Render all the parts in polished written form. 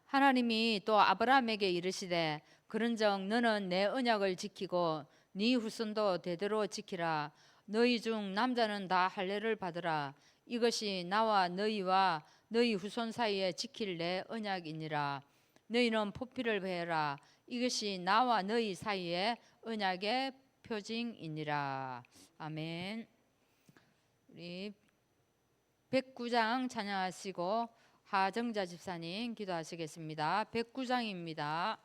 하나님이 또 아브라함에게 이르시되 그런즉 너는 내 언약을 지키고 네 후손도 대대로 지키라. 너희 중 남자는 다 할례를 받으라. 이것이 나와 너희와 너희 후손 사이에 지킬 내 언약이니라. 너희는 포피를 베라. 이것이 나와 너희 사이에 언약의 표징이니라. 아멘. 우리 109장 찬양하시고 하정자 집사님 기도하시겠습니다. 109장입니다.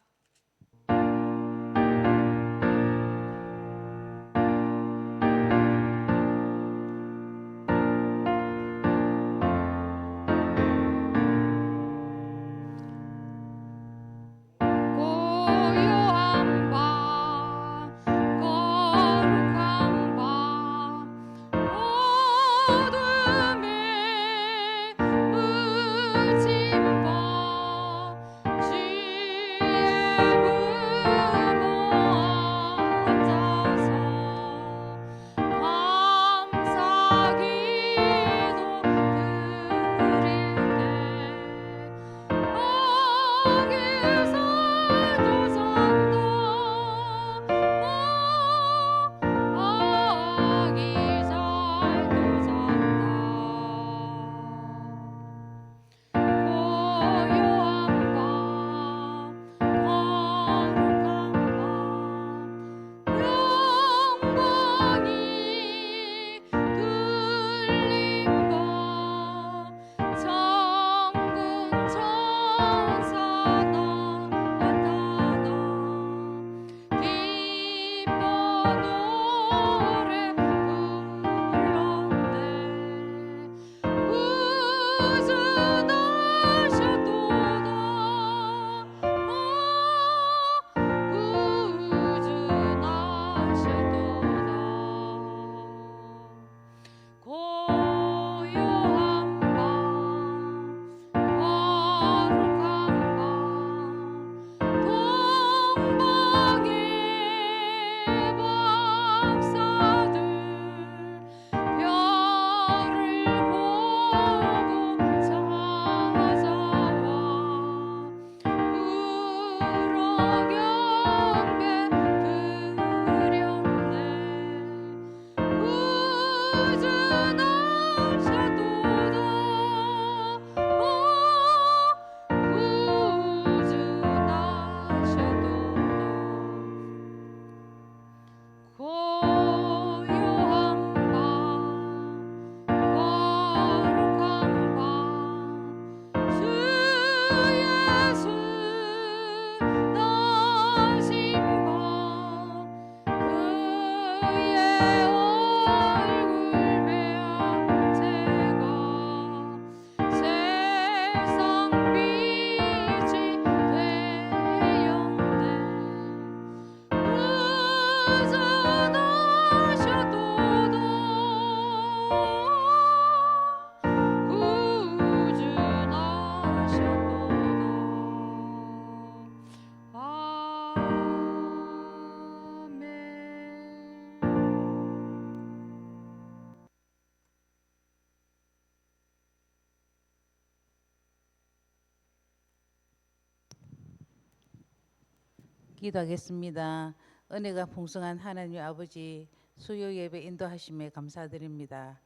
기도하겠습니다. 은혜가 풍성한 하나님 아버지, 수요 예배 인도하심에 감사드립니다.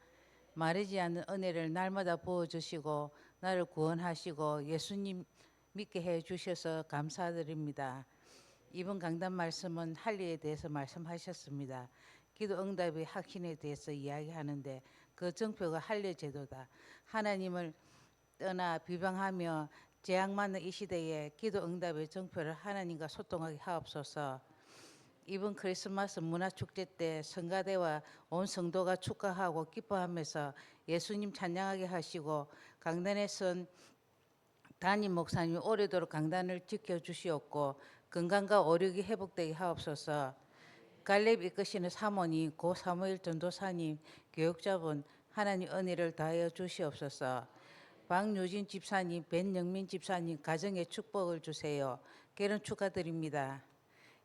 마르지 않는 은혜를 날마다 부어주시고 나를 구원하시고 예수님 믿게 해주셔서 감사드립니다. 이번 강단 말씀은 할례에 대해서 말씀하셨습니다. 기도 응답의 확신에 대해서 이야기하는데 그 정표가 할례 제도다. 하나님을 떠나 비방하며 재앙 많은 이 시대에 기도 응답의 정표를 하나님과 소통하게 하옵소서. 이번 크리스마스 문화축제 때 성가대와 온 성도가 축하하고 기뻐하면서 예수님 찬양하게 하시고 강단에 선 담임 목사님이 오래도록 강단을 지켜주시옵고 건강과 오력이 회복되게 하옵소서. 갈렙 이끄시는 사모님, 고 사무엘 전도사님, 교육자분 하나님 은혜를 다하여 주시옵소서. 박유진 집사님, 벤영민 집사님 가정에 축복을 주세요. 결혼 축하드립니다.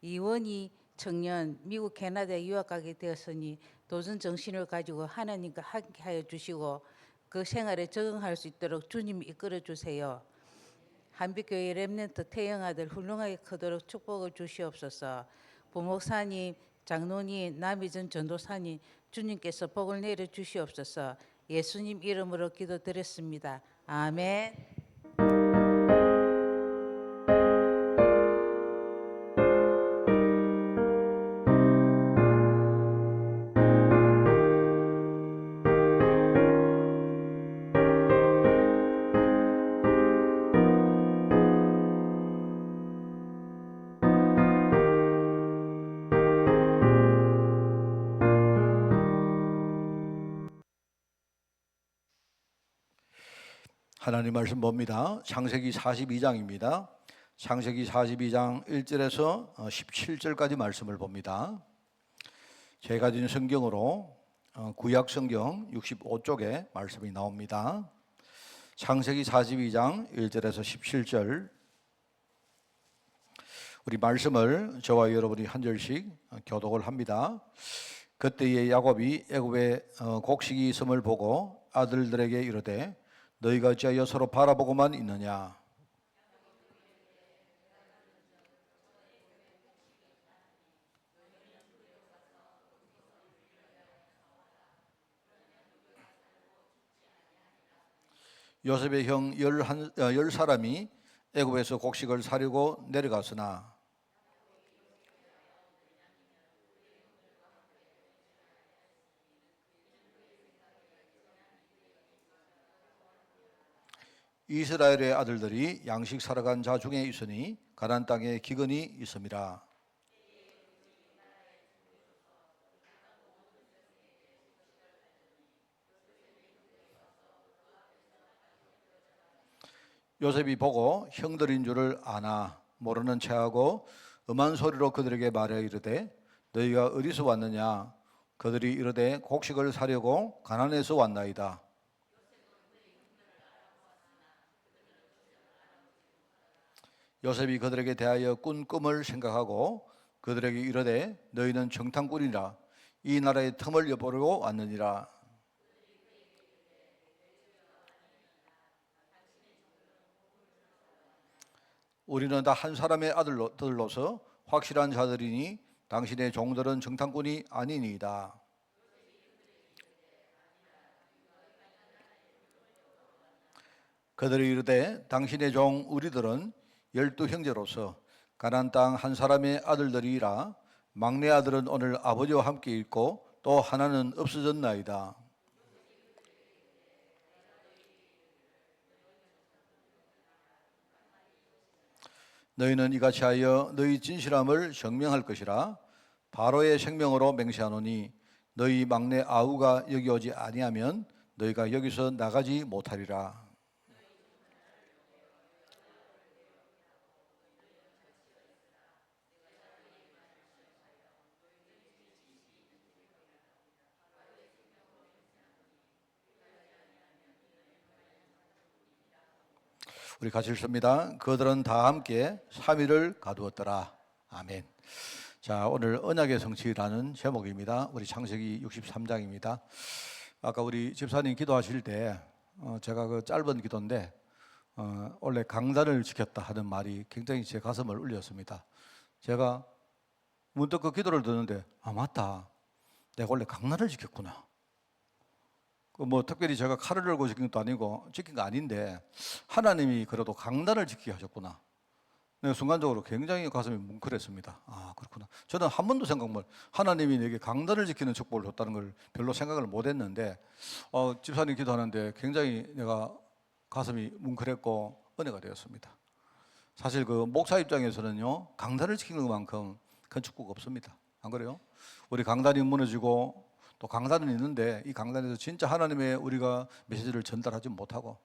이원희 청년 미국 캐나다에 유학 가게 되었으니 도전 정신을 가지고 하나님과 함께하여 주시고 그 생활에 적응할 수 있도록 주님이 이끌어 주세요. 한빛교회 렘넌트 태영 아들 훌륭하게 크도록 축복을 주시옵소서. 부목사님, 장로님, 남이전 전도사님 주님께서 복을 내려 주시옵소서. 예수님 이름으로 기도드렸습니다. 아멘. 하나님 말씀 봅니다. 창세기 42장입니다. 창세기 42장 1절에서 17절까지 말씀을 봅니다. 제가 준 성경으로 구약 성경 65쪽에 말씀이 나옵니다. 창세기 42장 1절에서 17절 우리 말씀을 저와 여러분이 한 절씩 교독을 합니다. 그때에 야곱이 애굽에 곡식이 있음을 보고 아들들에게 이르되 너희가 어찌하여 서로 바라보고만 있느냐. 요셉의 형 10사람이 애굽에서 곡식을 사려고 내려갔으나 이스라엘의 아들들이 양식 사러 간 자 중에 있으니 가나안 땅에 기근이 있음이라. 요셉이 보고 형들인 줄을 아나 모르는 체하고 음한 소리로 그들에게 말하여 이르되 너희가 어디서 왔느냐. 그들이 이르되 곡식을 사려고 가나안에서 왔나이다. 요셉이 그들에게 대하여 꾼 꿈을 생각하고 그들에게 이르되 너희는 정탐꾼이라 이 나라의 틈을 엿보려고 왔느니라. 우리는 다 한 사람의 아들로서 확실한 자들이니 당신의 종들은 정탐꾼이 아니니이다. 그들이 이르되 당신의 종 우리들은 12형제로서 가나안 땅 한 사람의 아들들이라. 막내 아들은 오늘 아버지와 함께 있고 또 하나는 없어졌나이다. 너희는 이같이 하여 너희 진실함을 증명할 것이라. 바로의 생명으로 맹세하노니 너희 막내 아우가 여기 오지 아니하면 너희가 여기서 나가지 못하리라. 우리 같이 읽습니다. 그들은 다 함께 3일을 가두었더라. 아멘. 자, 오늘 언약의 성취라는 제목입니다. 우리 창세기 63장입니다. 아까 우리 집사님 기도하실 때 제가 그 짧은 기도인데 원래 강단을 지켰다 하는 말이 굉장히 제 가슴을 울렸습니다. 제가 문득 그 기도를 듣는데 맞다. 내가 원래 강단을 지켰구나. 뭐 특별히 제가 칼을 들고 지킨 것도 아니고 지킨 거 아닌데 하나님이 그래도 강단을 지키게 하셨구나. 내가 순간적으로 굉장히 가슴이 뭉클했습니다. 그렇구나. 저는 한 번도 생각 하나님이 내게 강단을 지키는 축복을 줬다는 걸 별로 생각을 못했는데 집사님 기도하는데 굉장히 내가 가슴이 뭉클했고 은혜가 되었습니다. 사실 그 목사 입장에서는요 강단을 지키는 것만큼 큰 축복 없습니다. 안 그래요? 우리 강단이 무너지고 또 강단은 있는데 이 강단에서 진짜 하나님의 우리가 메시지를 전달하지 못하고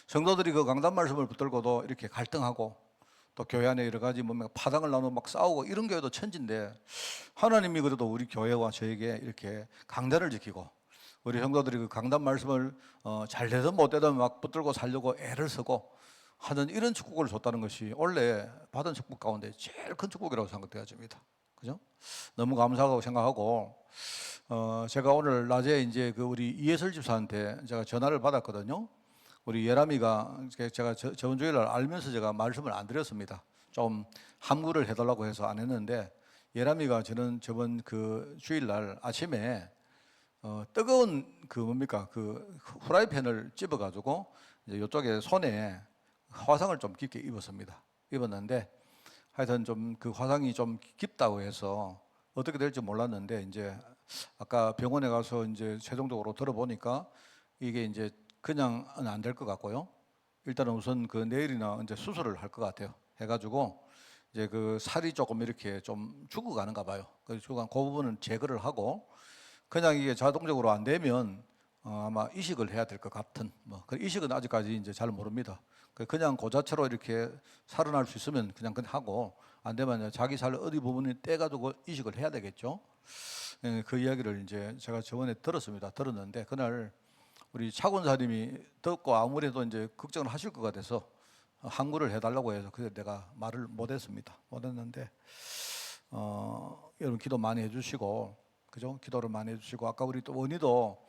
성도들이 그 강단 말씀을 붙들고도 이렇게 갈등하고 또 교회 안에 여러 가지 파당을 나누고 막 싸우고 이런 교회도 천지인데 하나님이 그래도 우리 교회와 저에게 이렇게 강단을 지키고 우리 성도들이 그 강단 말씀을 잘 되든 못 되든 막 붙들고 살려고 애를 쓰고 하는 이런 축복을 줬다는 것이 원래 받은 축복 가운데 제일 큰 축복이라고 생각되어집니다. 그죠? 너무 감사하고 생각하고 제가 오늘 낮에 이제 그 우리 이해설 집사한테 제가 전화를 받았거든요. 우리 예람이가 제가 저번 주일날 알면서 제가 말씀을 안 드렸습니다. 좀 함구를 해달라고 해서 안 했는데 예람이가 저는 저번 그 주일날 아침에 뜨거운 그 뭡니까 그 후라이팬을 집어가지고 이제 이쪽에 손에 화상을 좀 깊게 입었습니다. 입었는데 하여튼 좀 그 화상이 좀 깊다고 해서 어떻게 될지 몰랐는데 이제 아까 병원에 가서 이제 최종적으로 들어보니까 이게 이제 그냥은 안 될 것 같고요. 일단은 우선 그 내일이나 이제 수술을 할 것 같아요. 해가지고 이제 그 살이 조금 이렇게 좀 죽어가는가 봐요. 그래서 그 부분은 제거를 하고 그냥 이게 자동적으로 안 되면 아마 이식을 해야 될 것 같은 그 이식은 아직까지 이제 잘 모릅니다. 그냥 그 자체로 이렇게 살아날 수 있으면 그냥 하고 안 되면 자기 살 어디 부분이 떼가지고 이식을 해야 되겠죠. 그 이야기를 이제 제가 저번에 들었는데 그날 우리 차권사님이 듣고 아무래도 이제 걱정을 하실 것 같아서 항구를 해달라고 해서 그래서 내가 말을 못했습니다. 못했는데 여러분 기도 많이 해주시고 그죠? 기도를 많이 해주시고 아까 우리 또 원희도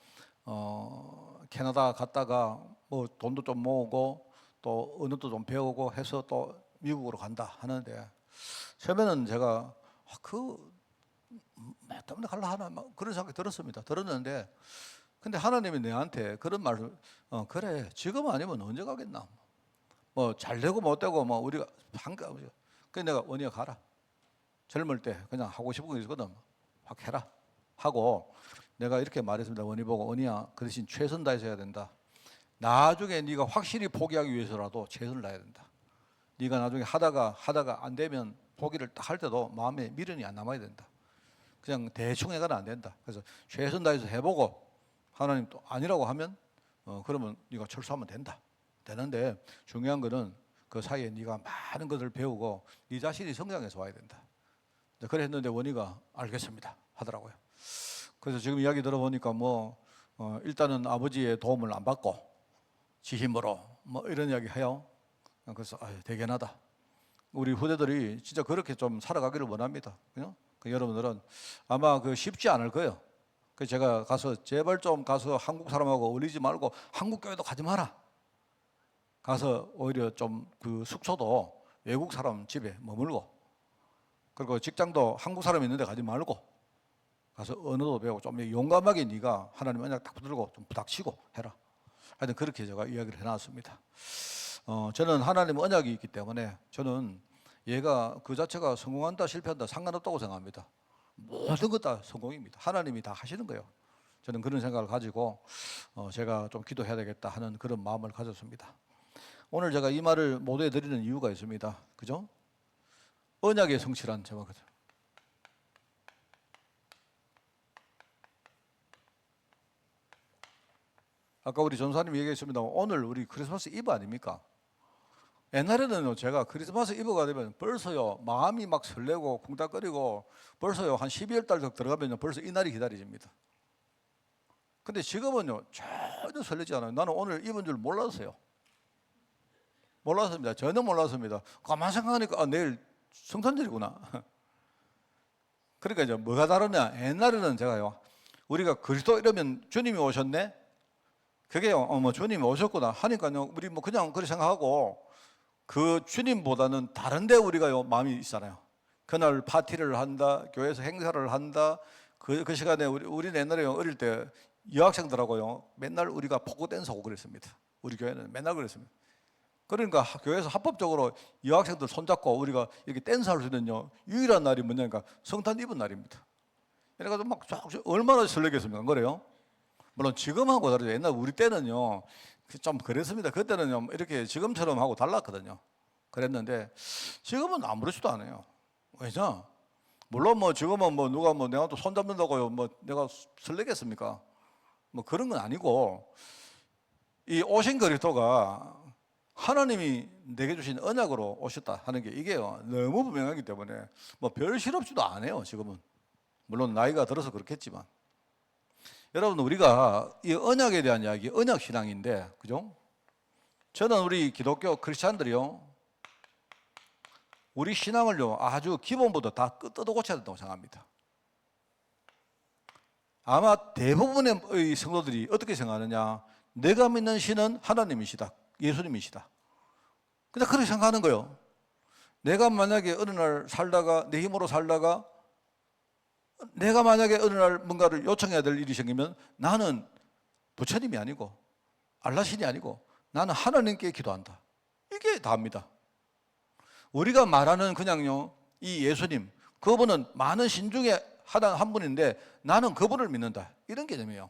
캐나다 갔다가 뭐 돈도 좀 모으고 또 언어도 좀 배우고 해서 또 미국으로 간다 하는데 처음에는 제가 뭐 때문에 갈라 하나 그런 생각이 들었습니다. 들었는데 근데 하나님이 내한테 그런 말을 그래 지금 아니면 언제 가겠나 뭐 잘 되고 못 되고 뭐 우리가 한가 그래서 내가 원희야 가라 젊을 때 그냥 하고 싶은 거 있거든 확 해라 하고 내가 이렇게 말했습니다. 원희 보고 원희야 그 대신 최선 다해서 해야 된다. 나중에 네가 확실히 포기하기 위해서라도 최선을 다해야 된다. 네가 나중에 하다가 안 되면 포기를 딱 할 때도 마음에 미련이 안 남아야 된다. 그냥 대충 해가는 안 된다. 그래서 최선 다해서 해보고 하나님 또 아니라고 하면 그러면 네가 철수하면 된다. 되는데 중요한 거는 그 사이에 네가 많은 것을 배우고 네 자신이 성장해서 와야 된다. 그래 했는데 원희가 알겠습니다 하더라고요. 그래서 지금 이야기 들어보니까 일단은 아버지의 도움을 안 받고 지 힘으로 이런 이야기 해요. 그래서 대견하다. 우리 후대들이 진짜 그렇게 좀 살아가기를 원합니다. 그죠? 여러분들은 아마 쉽지 않을 거예요. 그래서 제가 가서 제발 좀 가서 한국 사람하고 어울리지 말고 한국 교회도 가지 마라. 가서 오히려 좀 숙소도 외국 사람 집에 머물고 그리고 직장도 한국 사람이 있는데 가지 말고 가서 언어도 배우고 좀 용감하게 네가 하나님 언약 딱 붙들고 좀 부닥치고 해라. 하여튼 그렇게 제가 이야기를 해놨습니다. 저는 하나님 언약이 있기 때문에 저는 얘가 그 자체가 성공한다 실패한다 상관없다고 생각합니다. 모든 것 다 성공입니다. 하나님이 다 하시는 거예요. 저는 그런 생각을 가지고 제가 좀 기도해야 되겠다 하는 그런 마음을 가졌습니다. 오늘 제가 이 말을 모두에 드리는 이유가 있습니다. 그죠? 언약의 성취란 제목이죠. 아까 우리 전사님 얘기했습니다. 오늘 우리 크리스마스 이브 아닙니까? 옛날에는 제가 크리스마스 이브가 되면 벌써요 마음이 막 설레고 쿵닥거리고 벌써요 한 12월 달 들어가면 벌써 이 날이 기다려집니다. 근데 지금은요 전혀 설레지 않아요. 나는 오늘 이브인 줄 몰랐어요. 몰랐습니다. 전혀 몰랐습니다. 가만 생각하니까 내일 성탄절이구나. 그러니까 이제 뭐가 다르냐? 옛날에는 제가요 우리가 그리스도 이러면 주님이 오셨네. 그게요 주님이 오셨구나 하니까요 우리 그냥 그렇게 생각하고 그 주님보다는 다른데 우리가요 마음이 있잖아요. 그날 파티를 한다, 교회에서 행사를 한다. 그 시간에 우리는 옛날에 어릴 때 여학생들하고요 맨날 우리가 포크 댄스 하고 그랬습니다. 우리 교회는 맨날 그랬습니다. 그러니까 교회에서 합법적으로 여학생들 손잡고 우리가 이렇게 댄스할 수 있는 유일한 날이 뭐냐니까 성탄 이브 날입니다. 그래가지고 막 얼마나 설레겠습니까? 안 그래요? 물론 지금하고 다르죠. 옛날 우리 때는요 좀 그랬습니다. 그때는 이렇게 지금처럼 하고 달랐거든요. 그랬는데 지금은 아무렇지도 않아요. 왜냐? 물론 지금은 누가 내가 또 손잡는다고요 내가 설레겠습니까? 그런 건 아니고 이 오신 그리스도가 하나님이 내게 주신 언약으로 오셨다 하는 게 이게요 너무 분명하기 때문에 별 실없이도 안 해요. 지금은 물론 나이가 들어서 그렇겠지만 여러분 우리가 이 언약에 대한 이야기 언약 신앙인데 그죠? 저는 우리 기독교 크리스찬들이요 우리 신앙을요 아주 기본부터 다 뜯어 고쳐야 된다고 생각합니다. 아마 대부분의 성도들이 어떻게 생각하느냐, 내가 믿는 신은 하나님이시다, 예수님이시다. 그냥 그렇게 생각하는 거예요. 내가 만약에 어느 날 살다가 내 힘으로 살다가 내가 만약에 어느 날 뭔가를 요청해야 될 일이 생기면 나는 부처님이 아니고 알라신이 아니고 나는 하나님께 기도한다. 이게 다입니다. 우리가 말하는 그냥요 이 예수님, 그분은 많은 신 중에 한 분인데 나는 그분을 믿는다, 이런 개념이에요.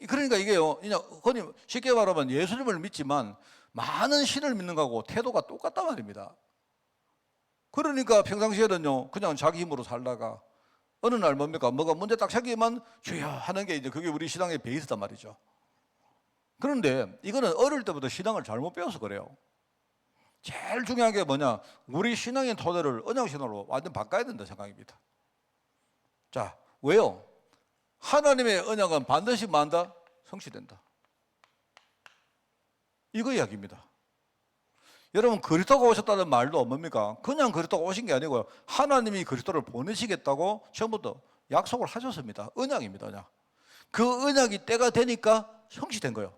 그러니까 이게요 그냥 쉽게 말하면 예수님을 믿지만 많은 신을 믿는 거하고 태도가 똑같단 말입니다. 그러니까 평상시에는요 그냥 자기 힘으로 살다가 어느 날 뭡니까, 뭐가 문제 딱 생기면 주여 하는 게 이제 그게 우리 신앙의 베이스단 말이죠. 그런데 이거는 어릴 때부터 신앙을 잘못 배워서 그래요. 제일 중요한 게 뭐냐, 우리 신앙의 토대를 언약신앙으로 완전 바꿔야 된다 생각입니다. 자, 왜요? 하나님의 언약은 반드시 만다 성취된다, 이거 이야기입니다. 여러분, 그리스도가 오셨다는 말도 뭡니까? 그냥 그리스도가 오신 게 아니고요, 하나님이 그리스도를 보내시겠다고 처음부터 약속을 하셨습니다. 언약입니다. 언약. 그 언약이 때가 되니까 성취된 거예요.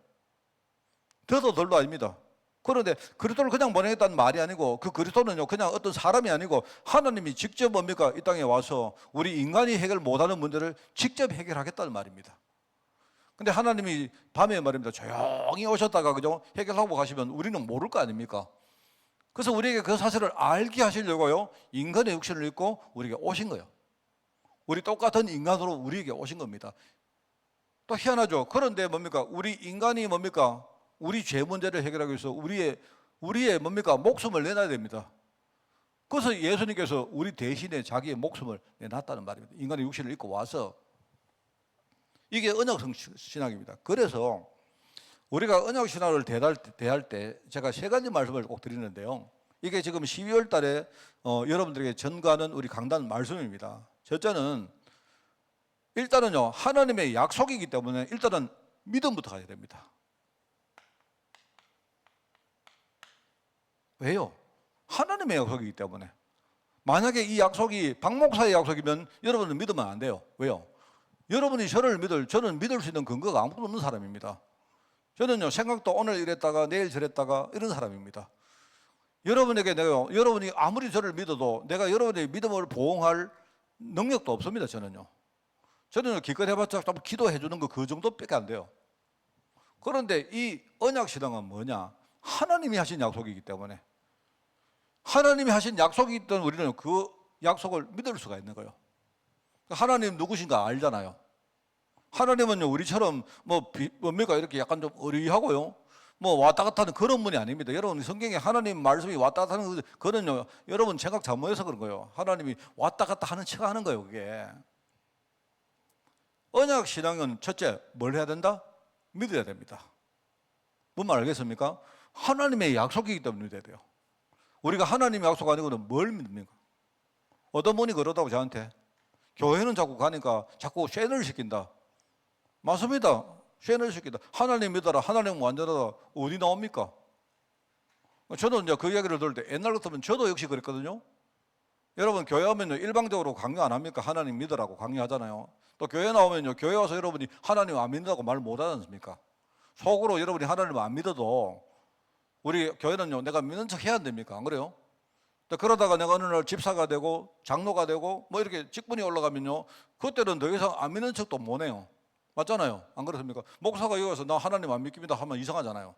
더도 덜도 아닙니다. 그런데 그리스도를 그냥 보내겠다는 말이 아니고, 그 그리스도는요 그냥 어떤 사람이 아니고 하나님이 직접 뭡니까, 이 땅에 와서 우리 인간이 해결 못하는 문제를 직접 해결하겠다는 말입니다. 근데 하나님이 밤에 말입니다 조용히 오셨다가 그죠 해결하고 가시면 우리는 모를 거 아닙니까? 그래서 우리에게 그 사실을 알게 하시려고요 인간의 육신을 입고 우리에게 오신 거예요. 우리 똑같은 인간으로 우리에게 오신 겁니다. 또 희한하죠. 그런데 뭡니까, 우리 인간이 뭡니까, 우리 죄 문제를 해결하기 위해서 우리의 뭡니까, 목숨을 내놔야 됩니다. 그래서 예수님께서 우리 대신에 자기의 목숨을 내놨다는 말입니다. 인간의 육신을 입고 와서. 이게 언약성 신앙입니다. 그래서 우리가 언약 신앙을 대할 때 제가 세 가지 말씀을 꼭 드리는데요, 이게 지금 12월 달에 여러분들에게 전가하는 우리 강단 말씀입니다. 첫째는 일단은요 하나님의 약속이기 때문에 일단은 믿음부터 가야 됩니다. 왜요? 하나님의 약속이기 때문에. 만약에 이 약속이 박 목사의 약속이면 여러분은 믿으면 안 돼요. 왜요? 여러분이 저는 믿을 수 있는 근거가 아무것도 없는 사람입니다. 저는요 생각도 오늘 이랬다가 내일 저랬다가 이런 사람입니다. 여러분이 아무리 저를 믿어도 내가 여러분의 믿음을 보응할 능력도 없습니다. 저는요 기껏 해봤자 좀 기도해 주는 거 그 정도밖에 안 돼요. 그런데 이 언약 신앙은 뭐냐, 하나님이 하신 약속이기 때문에, 하나님이 하신 약속이기 때문에 우리는 그 약속을 믿을 수가 있는 거예요. 하나님 누구신가 알잖아요. 하나님은요 우리처럼 뭡니까 이렇게 약간 좀 의리하고요 왔다 갔다 하는 그런 분이 아닙니다. 여러분, 성경에 하나님 말씀이 왔다 갔다 하는 그거는요 여러분 생각 잘못해서 그런 거예요. 하나님이 왔다 갔다 하는 척 하는 거예요. 그게 언약 신앙은 첫째 뭘 해야 된다? 믿어야 됩니다. 뭔 말 알겠습니까? 하나님의 약속이기 때문에 믿어야 돼요. 우리가 하나님의 약속 아니고는 뭘 믿습니까? 어떤 분이 그러다고 저한테, 교회는 자꾸 가니까 자꾸 쉔을 시킨다. 맞습니다. 쉔을 시킨다. 하나님 믿어라, 하나님 완전하다. 어디 나옵니까? 저도 이제 그 이야기를 들을 때 옛날 같으면 저도 역시 그랬거든요. 여러분, 교회 오면요 일방적으로 강요 안 합니까? 하나님 믿으라고 강요하잖아요. 또 교회 나오면요 교회 와서 여러분이 하나님 안 믿는다고 말 못 하지 않습니까? 속으로 여러분이 하나님 안 믿어도 우리 교회는요 내가 믿는 척 해야 안 됩니까? 안 그래요? 그러다가 내가 어느 날 집사가 되고 장로가 되고 이렇게 직분이 올라가면요 그때는 더 이상 안 믿는 척도 못 해요. 맞잖아요. 안 그렇습니까? 목사가 여기 와서 나 하나님 안 믿습니다 하면 이상하잖아요.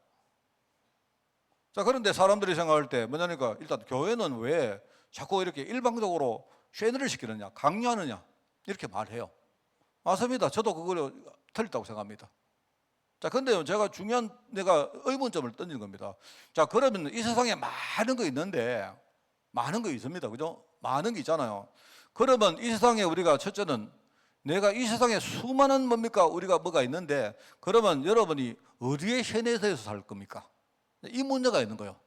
자, 그런데 사람들이 생각할 때 뭐냐니까, 일단 교회는 왜 자꾸 이렇게 일방적으로 쉐너를 시키느냐, 강요하느냐, 이렇게 말해요. 맞습니다. 저도 그걸 틀렸다고 생각합니다. 자, 근데요, 제가 내가 의문점을 던지는 겁니다. 자, 그러면 이 세상에 많은 거 있는데, 많은 거 있습니다. 그죠? 많은 게 있잖아요. 그러면 이 세상에 우리가 첫째는 내가 이 세상에 수많은 우리가 뭐가 있는데, 그러면 여러분이 어디에 쉐내서 살 겁니까? 이 문제가 있는 거예요.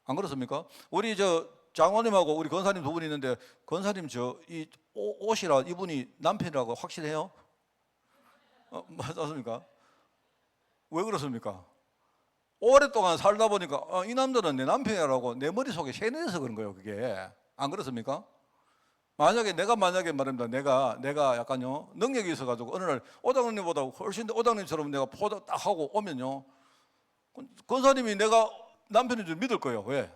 안 그렇습니까? 우리 장로님하고 우리 권사님 두 분이 있는데, 권사님 이 옷이라 이분이 남편이라고 확실해요? 맞습니까? 왜 그렇습니까? 오랫동안 살다 보니까 이 남자는 내 남편이라고 내 머릿속에 세뇌돼서 그런 거예요. 그게 안 그렇습니까? 만약에 말입니다. 내가 약간요 능력이 있어가지고 어느 날 오장님보다 훨씬 더 오장님처럼 내가 포장 딱 하고 오면요, 권사님이 내가 남편인 줄 믿을 거예요. 왜?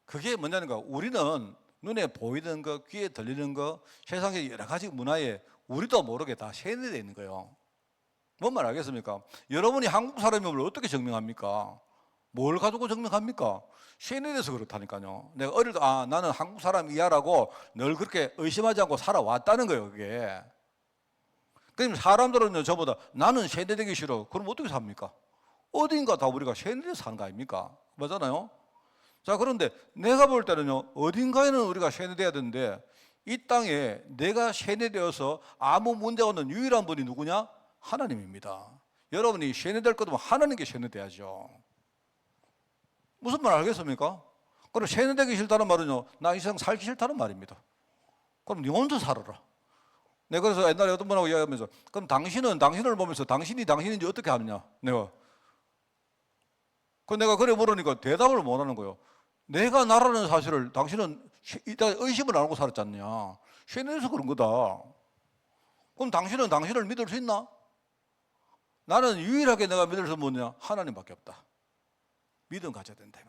그게 뭐냐니까, 우리는 눈에 보이는 거, 귀에 들리는 거, 세상의 여러 가지 문화에 우리도 모르게 다 세뇌되어 있는 거예요. 뭔 말 알겠습니까? 여러분이 한국 사람임을 어떻게 증명합니까? 뭘 가지고 증명합니까? 세뇌돼서 그렇다니까요. 내가 어릴 때 나는 한국 사람이야라고 늘 그렇게 의심하지 않고 살아왔다는 거예요. 그게. 그럼 사람들은요, 저보다 나는 세뇌되기 싫어. 그럼 어떻게 삽니까? 어딘가 다 우리가 세뇌돼서 사는 거 아닙니까? 맞잖아요. 자, 그런데 내가 볼 때는요, 어딘가에는 우리가 세뇌돼야 되는데, 이 땅에 내가 세뇌되어서 아무 문제가 없는 유일한 분이 누구냐? 하나님입니다. 여러분이 세뇌될 거면 하나님께 세뇌돼야죠. 무슨 말 알겠습니까? 그럼 세뇌되기 싫다는 말은요, 나 이 세상 살기 싫다는 말입니다. 그럼 네 혼자 살아라. 내가 그래서 옛날에 어떤 분하고 이야기하면서, 그럼 당신을 보면서 당신이 당신인지 어떻게 아느냐? 내가 그래 물으니까 대답을 못 하는 거예요. 내가 나라는 사실을 당신은 의심을 안 하고 살았지 않냐? 세뇌해서 그런 거다. 그럼 당신은 당신을 믿을 수 있나? 나는 유일하게 내가 믿을 수 뭐냐? 하나님밖에 없다. 믿음 가져야 된다.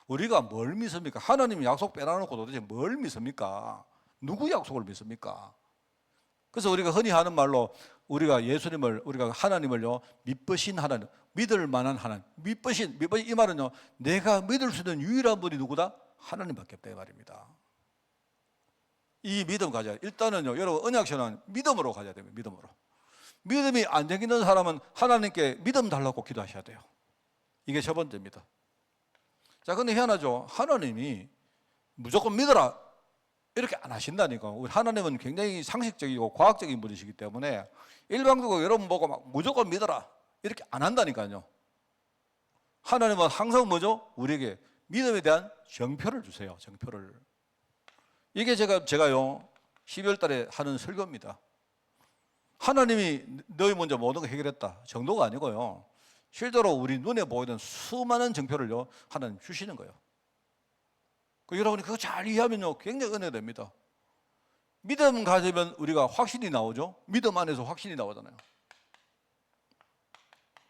우리가 뭘 믿습니까? 하나님이 약속 빼놔놓고 도대체 뭘 믿습니까? 누구 약속을 믿습니까? 그래서 우리가 흔히 하는 말로 우리가 하나님을요, 믿으신 하나님, 믿을 만한 하나님, 믿으신 이 말은요, 내가 믿을 수 있는 유일한 분이 누구다? 하나님밖에 없다 이 말입니다. 이 믿음 가져야, 일단은요, 여러분 언약신앙은 믿음으로 가져야 됩니다. 믿음으로. 믿음이 안 생기는 사람은 하나님께 믿음 달라고 기도하셔야 돼요. 이게 첫 번째입니다. 자, 근데 희한하죠. 하나님이 무조건 믿어라 이렇게 안 하신다니까. 우리 하나님은 굉장히 상식적이고 과학적인 분이시기 때문에 일방적으로 여러분 보고 막 무조건 믿어라 이렇게 안 한다니까요. 하나님은 항상 뭐죠? 우리에게 믿음에 대한 정표를 주세요. 정표를. 이게 제가요 12월 달에 하는 설교입니다. 하나님이 너희 먼저 모든 걸 해결했다 정도가 아니고요, 실제로 우리 눈에 보이는 수많은 정표를요 하나님 주시는 거예요. 여러분이 그거 잘 이해하면요 굉장히 은혜가 됩니다. 믿음 가지면 우리가 확신이 나오죠. 믿음 안에서 확신이 나오잖아요.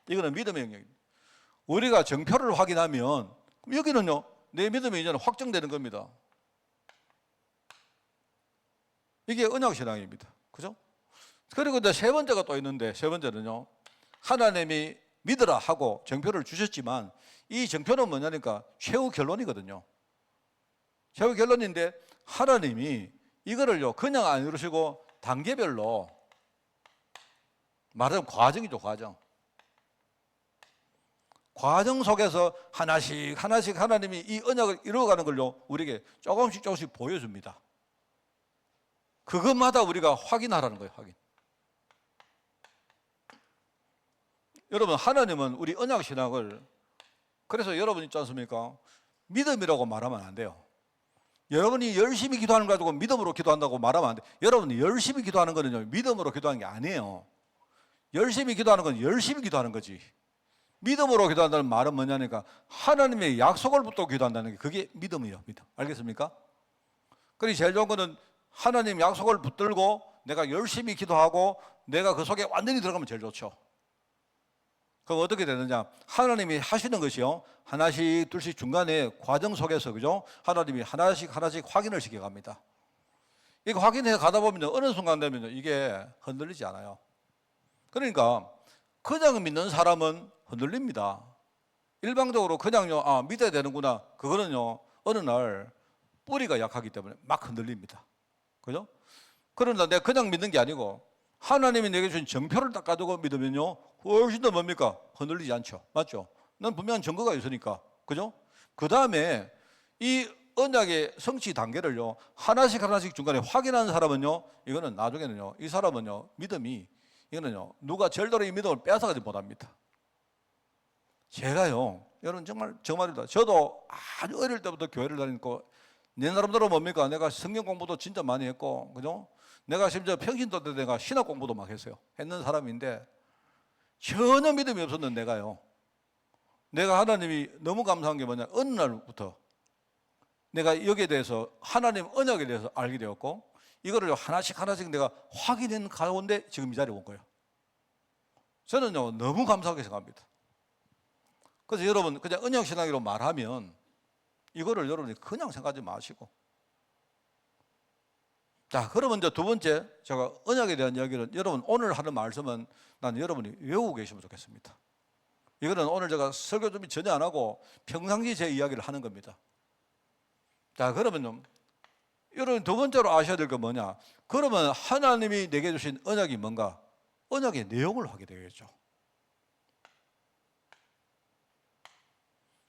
이거는 믿음의 영역입니다. 우리가 정표를 확인하면 여기는요 내 믿음이 이제는 확정되는 겁니다. 이게 언약신앙입니다. 그죠? 그리고 이제 세 번째가 또 있는데, 세 번째는요, 하나님이 믿으라 하고 정표를 주셨지만 이 정표는 뭐냐니까 최후 결론이거든요. 최후 결론인데 하나님이 이거를요 그냥 안 이루시고 단계별로, 말하자면 과정이죠. 과정 속에서 하나씩 하나님이 이 언약을 이루어가는 걸요 우리에게 조금씩 보여줍니다. 그것마다 우리가 확인하라는 거예요. 확인. 여러분, 하나님은 우리 언약신앙을, 그래서 여러분 있지 않습니까? 믿음이라고 말하면 안 돼요. 여러분이 열심히 기도하는 거 가지고 믿음으로 기도한다고 말하면 안 돼요. 여러분이 열심히 기도하는 거는요 믿음으로 기도하는 게 아니에요. 열심히 기도하는 건 열심히 기도하는 거지. 믿음으로 기도한다는 말은 뭐냐니까 하나님의 약속을 붙들고 기도한다는 게 그게 믿음이에요. 믿음. 알겠습니까? 그리고 제일 좋은 거는 하나님 약속을 붙들고 내가 열심히 기도하고 내가 그 속에 완전히 들어가면 제일 좋죠. 그럼 어떻게 되느냐? 하나님이 하시는 것이요 하나씩 둘씩 중간에 과정 속에서, 그죠? 하나님이 하나씩 확인을 시켜갑니다. 이거 확인해 가다 보면 어느 순간 되면 이게 흔들리지 않아요. 그러니까 그냥 믿는 사람은 흔들립니다. 일방적으로 그냥요 믿어야 되는구나, 그거는요 어느 날 뿌리가 약하기 때문에 막 흔들립니다. 그죠? 그러나 내가 그냥 믿는 게 아니고 하나님이 내게 주신 정표를 딱 가지고 믿으면요 훨씬 더 뭡니까? 흔들리지 않죠. 맞죠? 난 분명한 증거가 있으니까. 그죠? 그 다음에 이 언약의 성취 단계를요 하나씩 중간에 확인하는 사람은요, 이거는 나중에는요 이 사람은요 믿음이, 이거는요 누가 절대로 이 믿음을 빼앗아가지 못합니다. 제가요 여러분 정말입니다. 저도 아주 어릴 때부터 교회를 다니고 내 나름대로 뭡니까? 내가 성경 공부도 진짜 많이 했고, 그죠? 내가 심지어 평신도 때 내가 신학 공부도 막 했어요. 했는 사람인데 전혀 믿음이 없었는 내가요 내가 하나님이 너무 감사한 게 뭐냐, 어느 날부터 내가 여기에 대해서 하나님 언약에 대해서 알게 되었고 이거를 하나씩 내가 확인한 가운데 지금 이 자리에 온 거예요. 저는요 너무 감사하게 생각합니다. 그래서 여러분 그냥 언약신앙으로 말하면 이거를 여러분이 그냥 생각하지 마시고, 자 그러면 이제 두 번째 제가 언약에 대한 이야기를, 여러분 오늘 하는 말씀은 난 여러분이 외우고 계시면 좋겠습니다. 이거는 오늘 제가 설교 준비 전혀 안 하고 평상시 제 이야기를 하는 겁니다. 자 그러면요 여러분 두 번째로 아셔야 될 건 뭐냐, 그러면 하나님이 내게 주신 언약이 뭔가, 언약의 내용을 하게 되겠죠.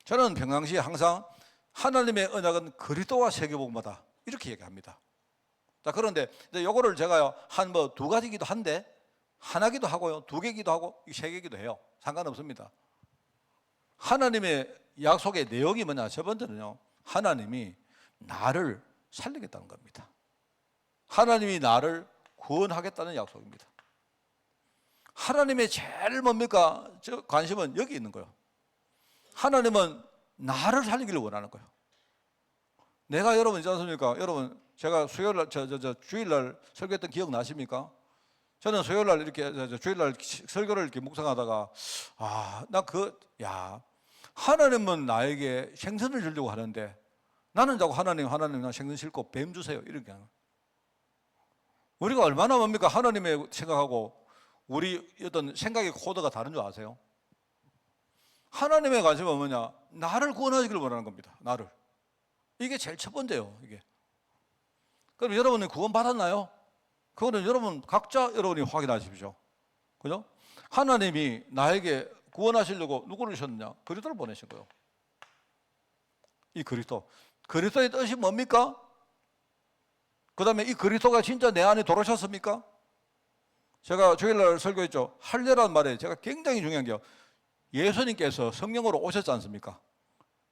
저는 평상시에 항상 하나님의 언약은 그리스도와 세계복음이다 이렇게 얘기합니다. 자 그런데 이제 요거를 제가 한 뭐 두 가지기도 한데 하나기도 하고요, 두 개기도 하고 세 개기도 해요. 상관없습니다. 하나님의 약속의 내용이 뭐냐, 첫 번째는요 하나님이 나를 살리겠다는 겁니다. 하나님이 나를 구원하겠다는 약속입니다. 하나님의 제일 뭡니까? 저 관심은 여기 있는 거예요. 하나님은 나를 살리기를 원하는 거예요. 내가 여러분 있지 않습니까? 여러분 제가 수요일날 주일날 설교했던 기억 나십니까? 저는 수요일날 이렇게 주일날 설교를 이렇게 묵상하다가 하나님은 나에게 생선을 주려고 하는데 나는 자꾸 하나님 나 생선 싣고 뱀 주세요 이렇게 하는. 우리가 얼마나 뭡니까 하나님의 생각하고 우리 어떤 생각의 코드가 다른 줄 아세요? 하나님의 관심은 뭐냐, 나를 구원하기를 원하는 겁니다. 나를. 이게 제일 첫 번째예요. 이게. 그럼 여러분이 구원 받았나요? 그거는 여러분 각자 여러분이 확인하십시오. 그죠? 하나님이 나에게 구원하시려고 누구를 주셨느냐? 그리스도를 보내신 거예요. 이 그리스도의 뜻이 뭡니까? 그 다음에 이 그리스도가 진짜 내 안에 들어오셨습니까? 제가 주일날 설교했죠. 할례란 말에 제가 굉장히 중요한 게요, 예수님께서 성령으로 오셨지 않습니까?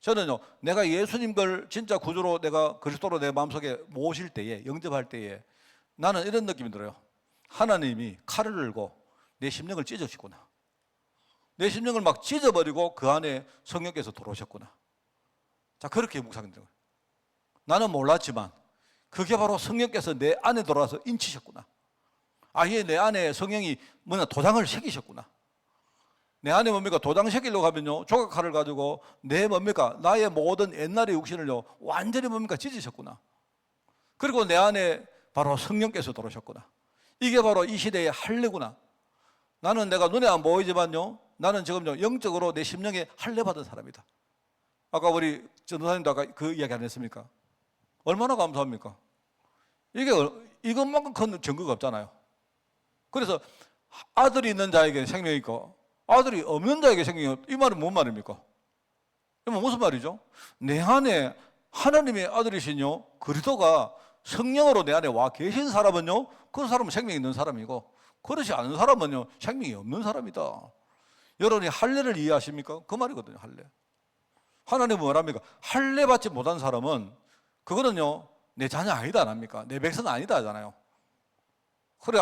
저는요 내가 예수님을 진짜 구주로 내가 그리스도로 내 마음속에 모실 때에, 영접할 때에 나는 이런 느낌이 들어요. 하나님이 칼을 들고 내 심령을 찢으시구나, 내 심령을 막 찢어버리고 그 안에 성령께서 들어오셨구나. 자 그렇게 묵상이 돼요. 나는 몰랐지만 그게 바로 성령께서 내 안에 들어와서 인치셨구나. 아예 내 안에 성령이 뭐냐 도장을 새기셨구나. 내 안에 뭡니까 도장 새기려고 하면요 조각칼을 가지고 내 뭡니까 나의 모든 옛날의 육신을요 완전히 뭡니까 찢으셨구나. 그리고 내 안에 바로 성령께서 들어오셨구나. 이게 바로 이 시대의 할례구나. 나는 내가 눈에 안 보이지만요 나는 지금요 영적으로 내 심령에 할례 받은 사람이다. 아까 우리 전도사님도 아까 그 이야기 안 했습니까? 얼마나 감사합니까? 이것만큼 큰 증거가 없잖아요. 그래서 아들이 있는 자에게 생명이 있고 아들이 없는 자에게 생명이 없다. 이 말은 뭔 말입니까? 이건 무슨 말이죠? 내 안에 하나님의 아들이신요 그리스도가 성령으로 내 안에 와 계신 사람은요 그 사람은 생명이 있는 사람이고, 그렇지 않은 사람은요 생명이 없는 사람이다. 여러분이 할례를 이해하십니까? 그 말이거든요. 할례. 하나님은 뭐랍니까? 할례 받지 못한 사람은 그거는요 내 자녀 아니다 안 합니까? 내 백성 아니다 하잖아요. 그래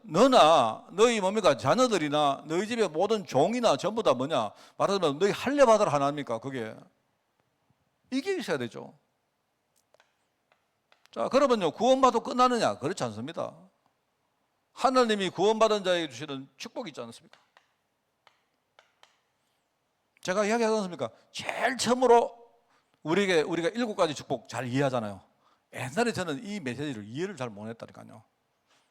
너나 너희 뭡니까 자녀들이나 너희 집의 모든 종이나 전부 다 뭐냐 말하자면 너희 할례 받으라 하나 합니까? 그게 이게 있어야 되죠. 자 그러면요 구원받고 끝나느냐? 그렇지 않습니다. 하나님이 구원받은 자에게 주시는 축복이 있지 않습니까? 제가 이야기하지 않습니까? 제일 처음으로 우리가 7가지 축복 잘 이해하잖아요. 옛날에 저는 이 메시지를 이해를 잘 못했다니까요.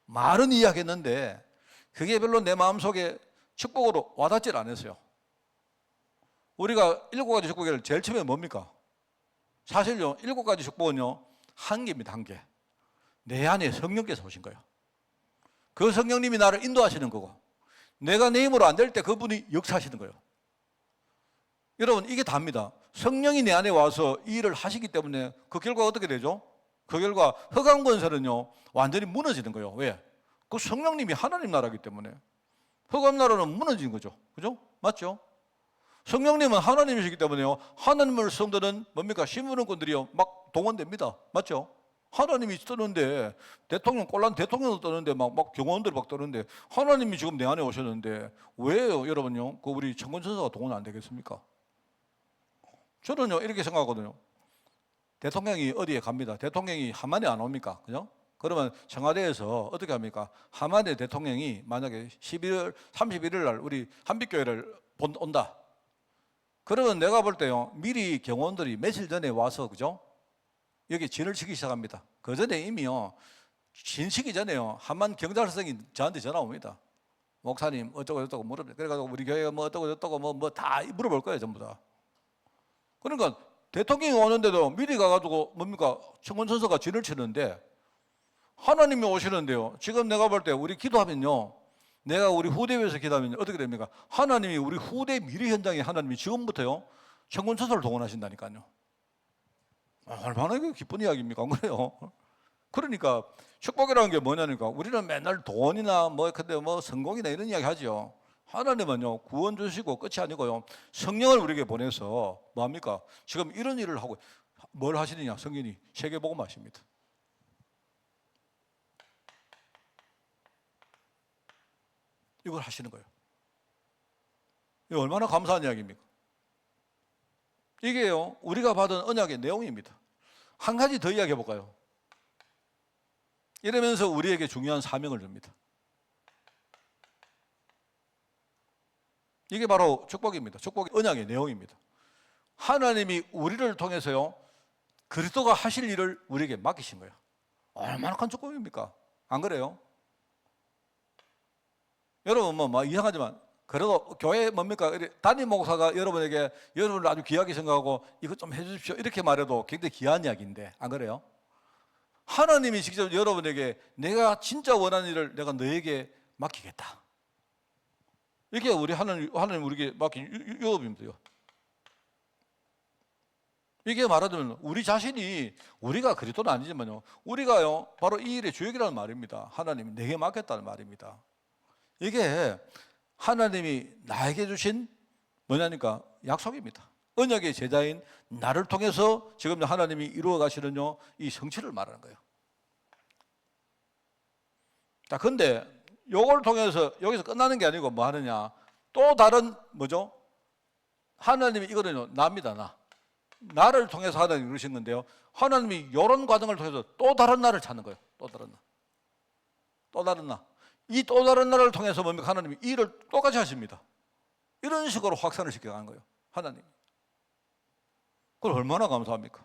말은 이야기했는데 그게 별로 내 마음속에 축복으로 와닿질 않았어요. 우리가 7가지 축복을 제일 처음에 뭡니까? 사실요 7가지 축복은요 한 개입니다. 한 개. 내 안에 성령께서 오신 거예요. 그 성령님이 나를 인도하시는 거고, 내가 내 힘으로 안 될 때 그분이 역사하시는 거예요. 여러분 이게 답니다. 성령이 내 안에 와서 이 일을 하시기 때문에 그 결과가 어떻게 되죠? 그 결과 흑암권세는요 완전히 무너지는 거예요. 왜? 그 성령님이 하나님 나라이기 때문에. 흑암 나라는 무너진 거죠. 그죠? 맞죠? 성령님은 하나님이시기 때문에요 하나님을 성도는 뭡니까? 시무론꾼들이요 막 동원됩니다. 맞죠? 하나님이 뜨는데 대통령 꼴란 대통령도 뜨는데 막 경호원들 막 뜨는데 하나님이 지금 내 안에 오셨는데 왜요, 여러분요? 그 우리 청군천사가 동원 안 되겠습니까? 저는요 이렇게 생각하거든요. 대통령이 어디에 갑니다. 대통령이 하만에 안 옵니까? 그죠? 그러면 청와대에서 어떻게 합니까? 하만의 대통령이 만약에 11월 31일 날 우리 한빛교회를 온다. 그러면 내가 볼 때요 미리 경호원들이 며칠 전에 와서 그죠? 여기 진을 치기 시작합니다. 그 전에 이미요 진 치기 전에요 하만 경찰서장이 저한테 전화 옵니다. 목사님 어쩌고 저쩌고 물어봅니다. 그래가지고 우리 교회가 뭐 어쩌고 저쩌고 뭐 다 물어볼 거예요 전부 다. 그러니까 대통령이 오는데도 미리 가가지고 뭡니까 청원선서가 진을 치는데 하나님이 오시는데요. 지금 내가 볼 때 우리 기도하면요, 내가 우리 후대 위해서 기도하면 어떻게 됩니까? 하나님이 우리 후대 미래 현장에 하나님이 지금부터요 청원선서를 동원하신다니까요. 얼마나 기쁜 이야기입니까? 안 그래요? 그러니까 축복이라는 게 뭐냐니까 우리는 맨날 돈이나 뭐 근데 뭐 성공이나 이런 이야기 하죠. 하나님은요 구원 주시고 끝이 아니고요 성령을 우리에게 보내서 뭐합니까? 지금 이런 일을 하고 뭘 하시느냐? 성경이 세계복음 하십니다. 이걸 하시는 거예요. 이게 얼마나 감사한 이야기입니까? 이게요 우리가 받은 언약의 내용입니다. 한 가지 더 이야기해 볼까요? 이러면서 우리에게 중요한 사명을 줍니다. 이게 바로 축복입니다. 축복의 언약의 내용입니다. 하나님이 우리를 통해서요 그리스도가 하실 일을 우리에게 맡기신 거예요. 얼마나 큰 축복입니까? 안 그래요? 여러분 뭐 이상하지만 그래도 교회 뭡니까 담임 목사가 여러분에게 여러분을 아주 귀하게 생각하고 이것 좀 해주십시오 이렇게 말해도 굉장히 귀한 이야기인데 안 그래요? 하나님이 직접 여러분에게 내가 진짜 원하는 일을 내가 너에게 맡기겠다. 이게 우리 하나님 우리에게 맡긴 유업입니다. 이게 말하자면 우리 자신이 우리가 그리스도는 아니지만요 우리가요 바로 이 일의 주역이라는 말입니다. 하나님이 내게 맡겼다는 말입니다. 이게 하나님이 나에게 주신 뭐냐니까 약속입니다. 언약의 제자인 나를 통해서 지금 하나님이 이루어 가시는요 이 성취를 말하는 거예요. 자, 근데 요걸 통해서 여기서 끝나는 게 아니고 뭐 하느냐? 또 다른 뭐죠? 하나님이 이거는요 나입니다. 나를 통해서 하나님이 이루신 건데요. 하나님이 이런 과정을 통해서 또 다른 나를 찾는 거예요. 또 다른 나. 또 다른 나. 이 또 다른 나를 통해서 뭡니까? 하나님이 이 일을 똑같이 하십니다. 이런 식으로 확산을 시켜가는 거예요. 하나님이. 그걸 얼마나 감사합니까?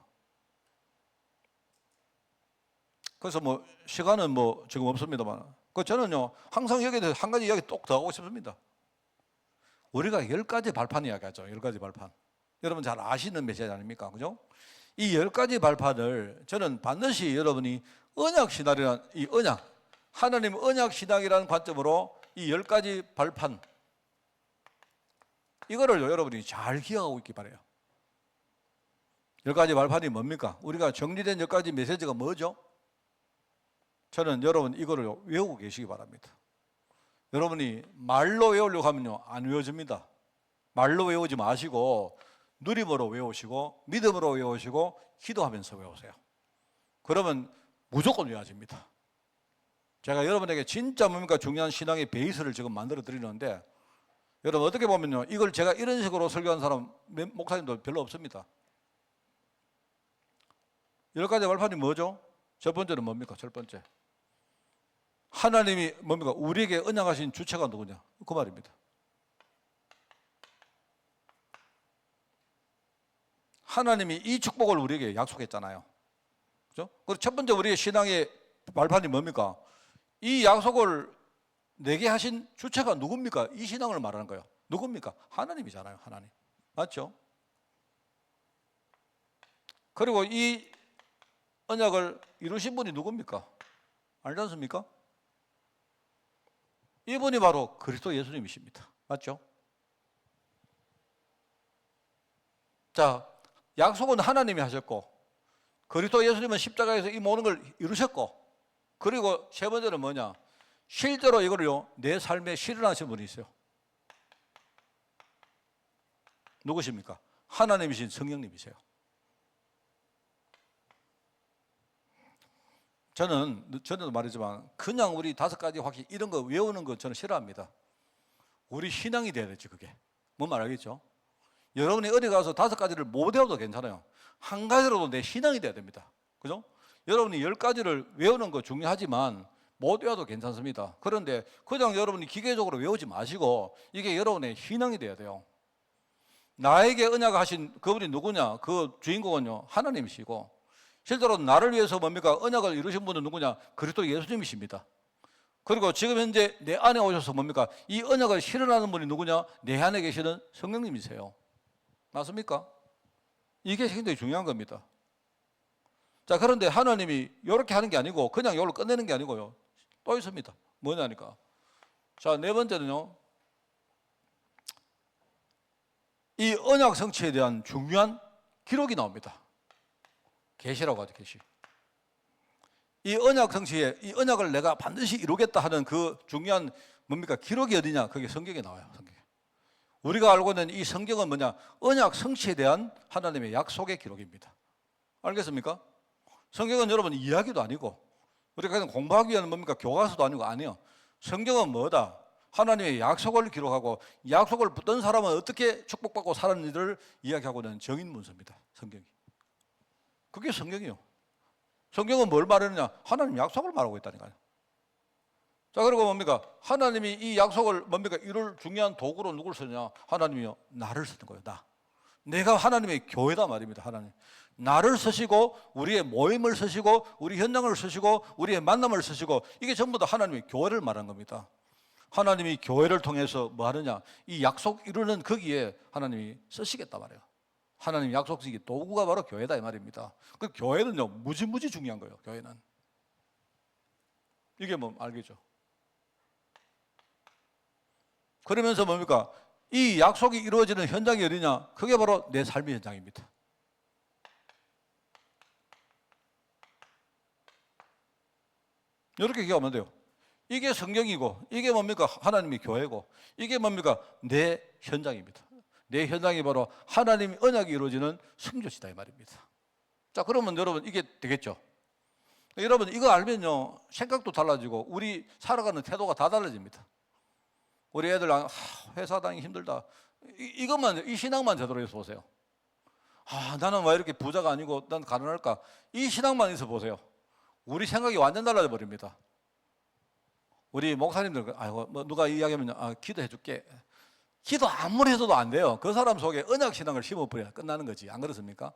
그래서 뭐 시간은 뭐 지금 없습니다만 저는요 항상 여기에 대해서 한 가지 이야기 또 더 하고 싶습니다. 우리가 10가지 발판 이야기하죠. 10가지 발판. 여러분 잘 아시는 메시지 아닙니까? 그죠? 이 10가지 발판을 저는 반드시 여러분이 언약신앙이라는 이 언약, 하나님 언약신앙이라는 관점으로 이 10가지 발판 이거를 여러분이 잘 기억하고 있기 바라요. 10가지 발판이 뭡니까? 우리가 정리된 10가지 메시지가 뭐죠? 저는 여러분 이거를 외우고 계시기 바랍니다. 여러분이 말로 외우려고 하면요 안 외워집니다. 말로 외우지 마시고 누림으로 외우시고 믿음으로 외우시고 기도하면서 외우세요. 그러면 무조건 외워집니다. 제가 여러분에게 진짜 뭡니까 중요한 신앙의 베이스를 지금 만들어 드리는데 여러분 어떻게 보면요 이걸 제가 이런 식으로 설교한 사람 목사님도 별로 없습니다. 10가지 발판이 뭐죠? 첫 번째는 뭡니까? 첫 번째 하나님이 뭡니까? 우리에게 언약하신 주체가 누구냐? 그 말입니다. 하나님이 이 축복을 우리에게 약속했잖아요. 그죠? 그리고 첫 번째 우리의 신앙의 발판이 뭡니까? 이 약속을 내게 하신 주체가 누굽니까? 이 신앙을 말하는 거예요. 누굽니까? 하나님이잖아요. 하나님. 맞죠? 그리고 이 언약을 이루신 분이 누굽니까? 알지 않습니까? 이분이 바로 그리스도 예수님이십니다. 맞죠? 자, 약속은 하나님이 하셨고 그리스도 예수님은 십자가에서 이 모든 걸 이루셨고 그리고 세 번째는 뭐냐? 실제로 이거를요 내 삶에 실현하신 분이 있어요. 누구십니까? 하나님이신 성령님이세요. 저는 전에도 말했지만 그냥 우리 5가지 확실히 이런 거 외우는 거 저는 싫어합니다. 우리 신앙이 돼야 되지. 그게 뭔 말 알겠죠? 여러분이 어디 가서 5가지를 못 외워도 괜찮아요. 한 가지라도 내 신앙이 돼야 됩니다. 그죠? 여러분이 10가지를 외우는 거 중요하지만 못 외워도 괜찮습니다. 그런데 그냥 여러분이 기계적으로 외우지 마시고 이게 여러분의 신앙이 돼야 돼요. 나에게 언약하신 그분이 누구냐? 그 주인공은요, 하나님이시고, 실제로 나를 위해서 뭡니까? 언약을 이루신 분은 누구냐? 그리스도 예수님이십니다. 그리고 지금 현재 내 안에 오셔서 뭡니까? 이 언약을 실현하는 분이 누구냐? 내 안에 계시는 성령님이세요. 맞습니까? 이게 굉장히 중요한 겁니다. 자, 그런데 하나님이 이렇게 하는 게 아니고 그냥 이걸로 끝내는 게 아니고요. 또 있습니다. 뭐냐니까. 자, 4번째는요. 이 언약 성취에 대한 중요한 기록이 나옵니다. 계시라고 하죠, 계시. 이 언약 성취에 이 언약을 내가 반드시 이루겠다 하는 그 중요한 뭡니까? 기록이 어디냐? 그게 성경에 나와요, 성경에. 우리가 알고 있는 이 성경은 뭐냐? 언약 성취에 대한 하나님의 약속의 기록입니다. 알겠습니까? 성경은 여러분 이야기도 아니고 우리가 그냥 공부하기 위한 뭡니까? 교과서도 아니고 아니에요. 성경은 뭐다? 하나님의 약속을 기록하고 약속을 붙든 사람은 어떻게 축복받고 살았는지를 이야기하고 있는 정인 문서입니다. 성경이. 그게 성경이요. 성경은 뭘 말하느냐? 하나님 약속을 말하고 있다니까요. 자, 그리고 뭡니까? 하나님이 이 약속을 뭡니까? 이룰 중요한 도구로 누굴 쓰냐? 하나님이요. 나를 쓰는 거예요. 나. 내가 하나님의 교회다 말입니다. 하나님. 나를 쓰시고 우리의 모임을 쓰시고 우리 현장을 쓰시고 우리의 만남을 쓰시고 이게 전부 다 하나님의 교회를 말한 겁니다. 하나님이 교회를 통해서 뭐 하느냐? 이 약속 이루는 거기에 하나님이 쓰시겠다 말이에요. 하나님 약속지기 도구가 바로 교회다 이 말입니다. 그 교회는요 무지무지 중요한 거예요. 교회는 이게 뭐 알겠죠? 그러면서 뭡니까? 이 약속이 이루어지는 현장이 어디냐? 그게 바로 내 삶의 현장입니다. 이렇게 기억하면 돼요. 이게 성경이고 이게 뭡니까? 하나님의 교회고 이게 뭡니까? 내 현장입니다. 내 현장이 바로 하나님의 언약이 이루어지는 성교지다 이 말입니다. 자, 그러면 여러분 이게 되겠죠? 여러분 이거 알면요 생각도 달라지고 우리 살아가는 태도가 다 달라집니다. 우리 애들 회사 다니기 힘들다. 이것만 이 신앙만 제대로 해서 보세요. 나는 왜 이렇게 부자가 아니고 난 가난할까? 이 신앙만 해서 보세요. 우리 생각이 완전 달라져 버립니다. 우리 목사님들 뭐 누가 이야기하면 기도해 줄게. 기도 아무리 해도 안 돼요. 그 사람 속에 언약 신앙을 심어버려야 끝나는 거지. 안 그렇습니까?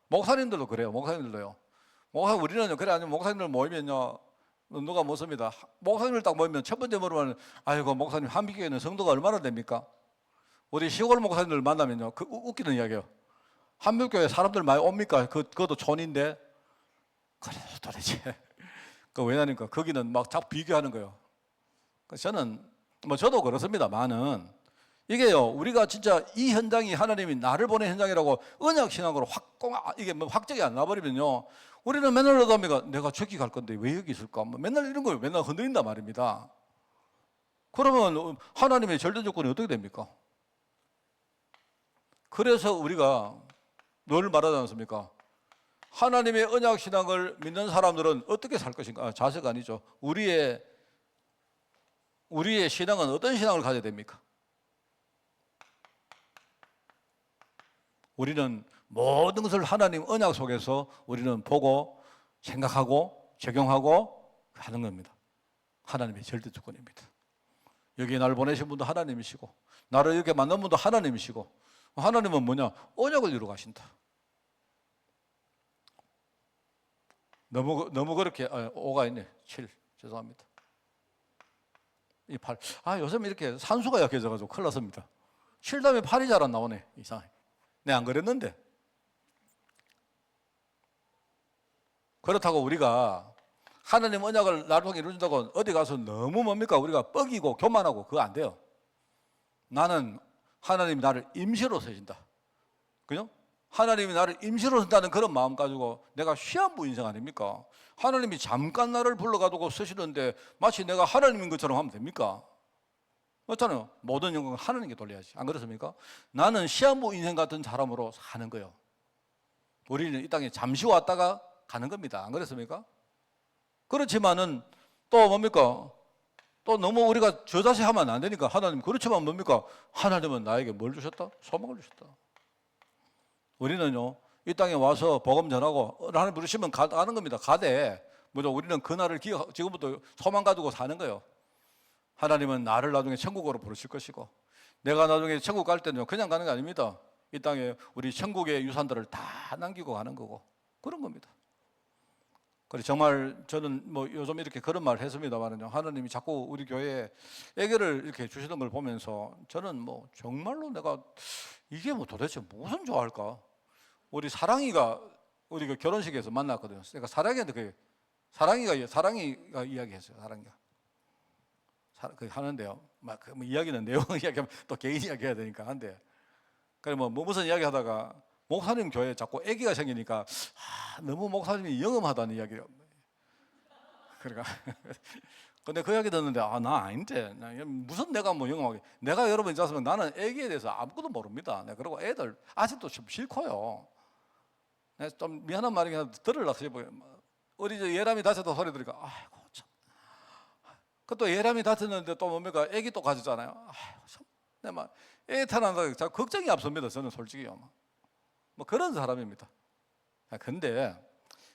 목사님들도 그래요. 목사님들도요. 우리는 그래 아니면 목사님들 모이면요 누가 묻습니다. 목사님을 딱 모이면 첫 번째 물으면 아이고 목사님 한빛교회는 성도가 얼마나 됩니까? 우리 시골 목사님들 만나면요 그 웃기는 이야기예요. 한빛교회 사람들 많이 옵니까? 그것도 촌인데 그래 도대체 그 왜냐니까 거기는 막 자꾸 비교하는 거예요. 저는 뭐 저도 그렇습니다만은 이게요 우리가 진짜 이 현장이 하나님이 나를 보낸 현장이라고 언약 신앙으로 이게 뭐 확정이 안 나버리면요 우리는 맨날 그러답니다. 내가 저기 갈 건데 왜 여기 있을까? 맨날 이런 거예요. 맨날 흔들린단 말입니다. 그러면 하나님의 절대 조건이 어떻게 됩니까? 그래서 우리가 늘 말하지 않습니까? 하나님의 언약 신앙을 믿는 사람들은 어떻게 살 것인가? 자세가 아니죠. 우리의 신앙은 어떤 신앙을 가져야 됩니까? 우리는 모든 것을 하나님 언약 속에서 우리는 보고 생각하고 적용하고 하는 겁니다. 하나님의 절대 주권입니다. 여기에 나를 보내신 분도 하나님이시고 나를 이렇게 만난 분도 하나님이시고 하나님은 뭐냐? 언약을 이루어 가신다. 너무 그렇게 5가 있네. 7 죄송합니다. 이 8. 요즘 이렇게 산수가 약해져가지고 큰일 났습니다. 7 다음에 8이 잘 안 나오네. 이상해. 내 안 그랬는데. 그렇다고 우리가 하나님 언약을 나를 통해 이루어진다고 어디 가서 너무 뭡니까? 우리가 뻐기고 교만하고 그거 안 돼요. 나는 하나님이 나를 임시로 쓰신다. 그죠? 하나님이 나를 임시로 쓴다는 그런 마음 가지고 내가 시한부 인생 아닙니까? 하나님이 잠깐 나를 불러가지고 쓰시는데 마치 내가 하나님인 것처럼 하면 됩니까? 그렇잖아요. 모든 영광을 하나님께 돌려야지. 안 그렇습니까? 나는 시한부 인생 같은 사람으로 사는 거예요. 우리는 이 땅에 잠시 왔다가 가는 겁니다. 안 그렇습니까? 그렇지만은 또 뭡니까? 또 너무 우리가 저자세 하면 안 되니까 하나님, 그렇지만 뭡니까? 하나님은 나에게 뭘 주셨다? 소망을 주셨다. 우리는요, 이 땅에 와서 복음 전하고 하나님 부르시면 가는 겁니다. 가되 뭐죠? 우리는 그날을 지금부터 소망 가지고 사는 거예요. 하나님은 나를 나중에 천국으로 부르실 것이고, 내가 나중에 천국 갈 때는 그냥 가는 게 아닙니다. 이 땅에 우리 천국의 유산들을 다 남기고 가는 거고, 그런 겁니다. 그래서 정말 저는 뭐 요즘 이렇게 그런 말을 했습니다만은요, 하나님이 자꾸 우리 교회에 애교를 이렇게 주시는 걸 보면서 저는 뭐 정말로 내가 이게 뭐 도대체 무슨 좋아할까? 우리 사랑이가 우리 그 결혼식에서 만났거든요. 그러니까 사랑이한테 사랑이가 이야기했어요. 사랑이가 그 하는데요. 막 그 이야기는 내용 이야기하면 또 개인 이야기해야 되니까 한데, 그래 뭐 무슨 이야기하다가 목사님 교회에 자꾸 아기가 생기니까 너무 목사님이 영험하다는 이야기를. 그러니까 근데 그 이야기 듣는데 나 아닌데, 무슨 내가 뭐 영험하게, 내가 여러분 있었으면 나는 아기에 대해서 아무것도 모릅니다. 그리고 애들 아직도 좀 싫고요. 좀 미안한 말이긴 한데 들으려고 싶어요. 우리 예람이 다쳐도 소리 들으니까 아이고 참. 그것도 예람이 다쳤는데 또 뭡니까? 아기 또 가졌잖아요. 아이고 참. 내 말 애 태어난다 자 걱정이 앞섭니다. 저는 솔직히요. 뭐 그런 사람입니다. 근데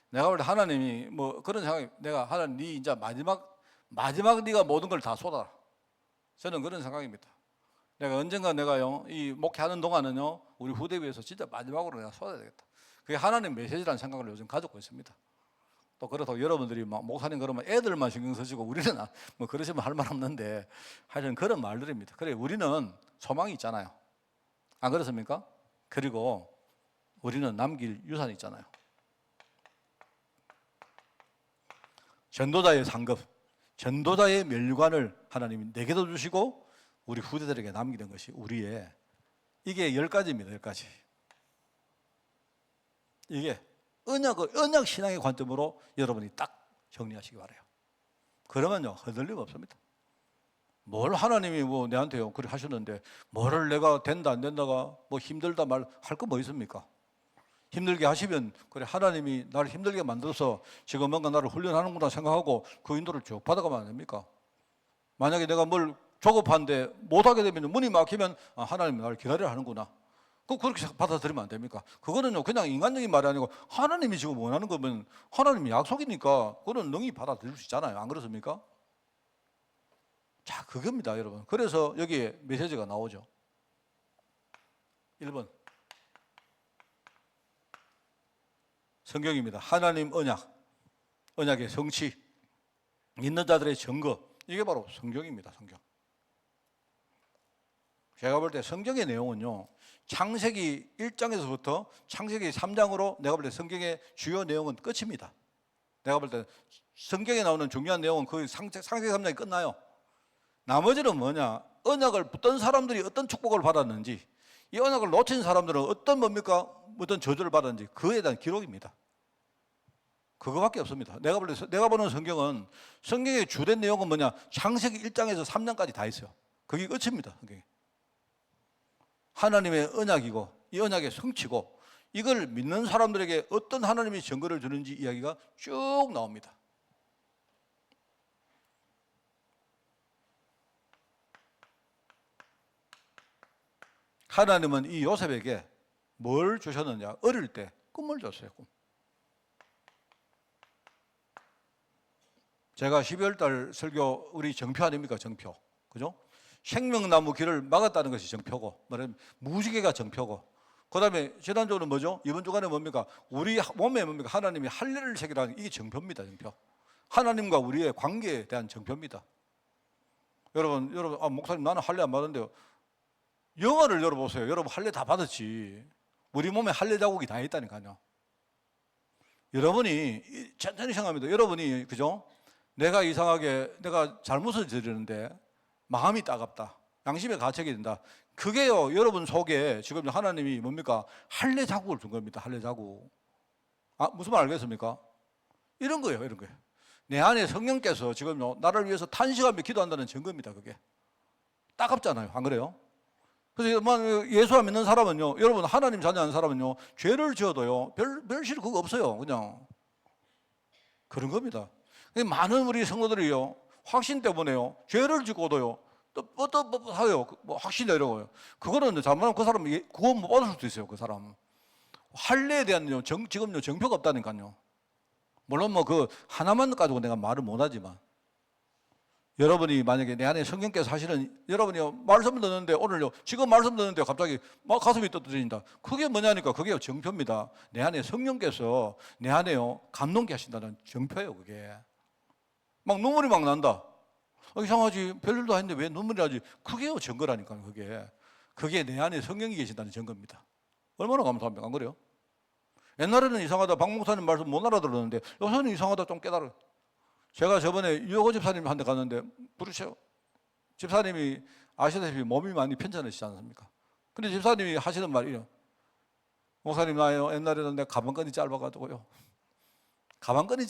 내가 볼 때 하나님이 뭐 그런 생각이, 내가 하나님 네 이제 마지막 네가 모든 걸 다 쏟아라. 저는 그런 생각입니다. 내가 언젠가 내가요 이 목회하는 동안은요 우리 후대 위해서 진짜 마지막으로 내가 쏟아야 되겠다. 그게 하나님 메시지라는 생각을 요즘 가지고 있습니다. 또 그렇다고 여러분들이 막 목사님 그러면 애들만 신경 쓰시고 우리는 뭐 그러시면 할 말 없는데, 하여튼 그런 말들입니다. 그래 우리는 소망이 있잖아요. 안 그렇습니까? 그리고 우리는 남길 유산이 있잖아요. 전도자의 상급, 전도자의 멸류관을 하나님이 내게도 주시고 우리 후대들에게 남기는 것이 우리의, 이게 10가지입니다. 10가지. 이게 언약 신앙의 관점으로 여러분이 딱 정리하시기 바라요. 그러면요 흔들림 없습니다. 뭘 하나님이 뭐 내한테요 그렇게 하셨는데 뭐를 내가 된다 안 된다가 뭐 힘들다 말 할 거 뭐 있습니까? 힘들게 하시면 그래 하나님이 나를 힘들게 만들어서 지금 뭔가 나를 훈련하는구나 생각하고 그 인도를 쭉 받아가면 안 됩니까? 만약에 내가 뭘 조급한데 못하게 되면 문이 막히면 하나님이 나를 기다려야 하는구나, 그렇게 받아들이면 안 됩니까? 그거는요 그냥 인간적인 말이 아니고 하나님이 지금 원하는 거면 하나님이 약속이니까 그거는 능히 받아들일 수 있잖아요. 안 그렇습니까? 자, 그겁니다 여러분. 그래서 여기에 메시지가 나오죠. 1번 성경입니다. 하나님 언약의 성취, 믿는 자들의 증거, 이게 바로 성경입니다. 성경. 제가 볼 때 성경의 내용은요 창세기 1장에서부터 창세기 3장으로 내가 볼 때 성경의 주요 내용은 끝입니다. 내가 볼 때 성경에 나오는 중요한 내용은 그 창세기 3장이 끝나요. 나머지는 뭐냐? 언약을 붙던 사람들이 어떤 축복을 받았는지, 이 언약을 놓친 사람들은 어떤 어떤 저주를 받았는지 그에 대한 기록입니다. 그거밖에 없습니다. 내가 보는 성경은, 성경의 주된 내용은 뭐냐? 창세기 1장에서 3장까지 다 있어요. 그게 끝입니다. 성경이. 하나님의 언약이고 이 언약의 성취고, 이걸 믿는 사람들에게 어떤 하나님이 증거를 주는지 이야기가 쭉 나옵니다. 하나님은 이 요셉에게 뭘 주셨느냐? 어릴 때 꿈을 줬어요. 꿈. 제가 12월 달 설교 우리 정표 아닙니까? 정표. 그죠? 생명나무 길을 막았다는 것이 정표고, 말하면 무지개가 정표고, 그 다음에 지난주는 뭐죠? 이번 주간에 뭡니까? 우리 몸에 뭡니까? 하나님이 할례를 새기라는, 이게 정표입니다. 정표. 하나님과 우리의 관계에 대한 정표입니다. 여러분 목사님 나는 할례 안 받았는데요. 영화를 열어보세요. 여러분 할례 다 받았지. 우리 몸에 할례 자국이 다 있다니까요. 여러분이 천천히 생각합니다. 여러분이 그죠? 내가 이상하게 내가 잘못을 저지르는데 마음이 따갑다, 양심의 가책이 된다. 그게요 여러분 속에 지금 하나님이 뭡니까? 할례 자국을 준 겁니다. 할례 자국. 무슨 말 알겠습니까? 이런 거예요. 이런 거예요. 내 안에 성령께서 지금요 나를 위해서 탄식하며 기도한다는 증거입니다. 그게 따갑잖아요. 안 그래요? 그래서 예수 안 믿는 사람은요, 여러분 하나님 자녀하는 사람은요 죄를 지어도요 별 실 그거 없어요. 그냥 그런 겁니다. 많은 우리 성도들이요, 확신 때문에요, 죄를 짓고도요, 또 뻣뻣하요, 뭐 확신이 이러고요. 그거는 잘못하면 그 사람이 구원 못 받을 수도 있어요. 그 사람 할례에 대한 지금요 정표가 없다니까요. 물론 뭐 그 하나만 가지고 내가 말을 못하지만, 여러분이 만약에 내 안에 성령께서 사실은 여러분이 말씀 듣는데, 오늘요 지금 말씀 듣는데 갑자기 막 가슴이 떠들어진다. 그게 뭐냐니까, 그게 정표입니다. 내 안에 성령께서 내 안에요 감동케 하신다는 정표예요. 그게 막 눈물이 막 난다. 이상하지, 별일도 아닌데 왜 눈물이 나지? 그게요 증거라니까. 그게 내 안에 성령이 계신다는 증거입니다. 얼마나 감사합니까? 안 그래요? 옛날에는 이상하다, 박 목사님 말씀 못 알아들었는데 요새는 이상하다 좀 깨달아요. 제가 저번에 유호고 집사님한테 갔는데 부르셔. 집사님이 아시다시피 몸이 많이 편찮으시지 않습니까? 근데 집사님이 하시는 말이에요. 목사님, 나요 옛날에는 내 가방끈이 짧아가지고요.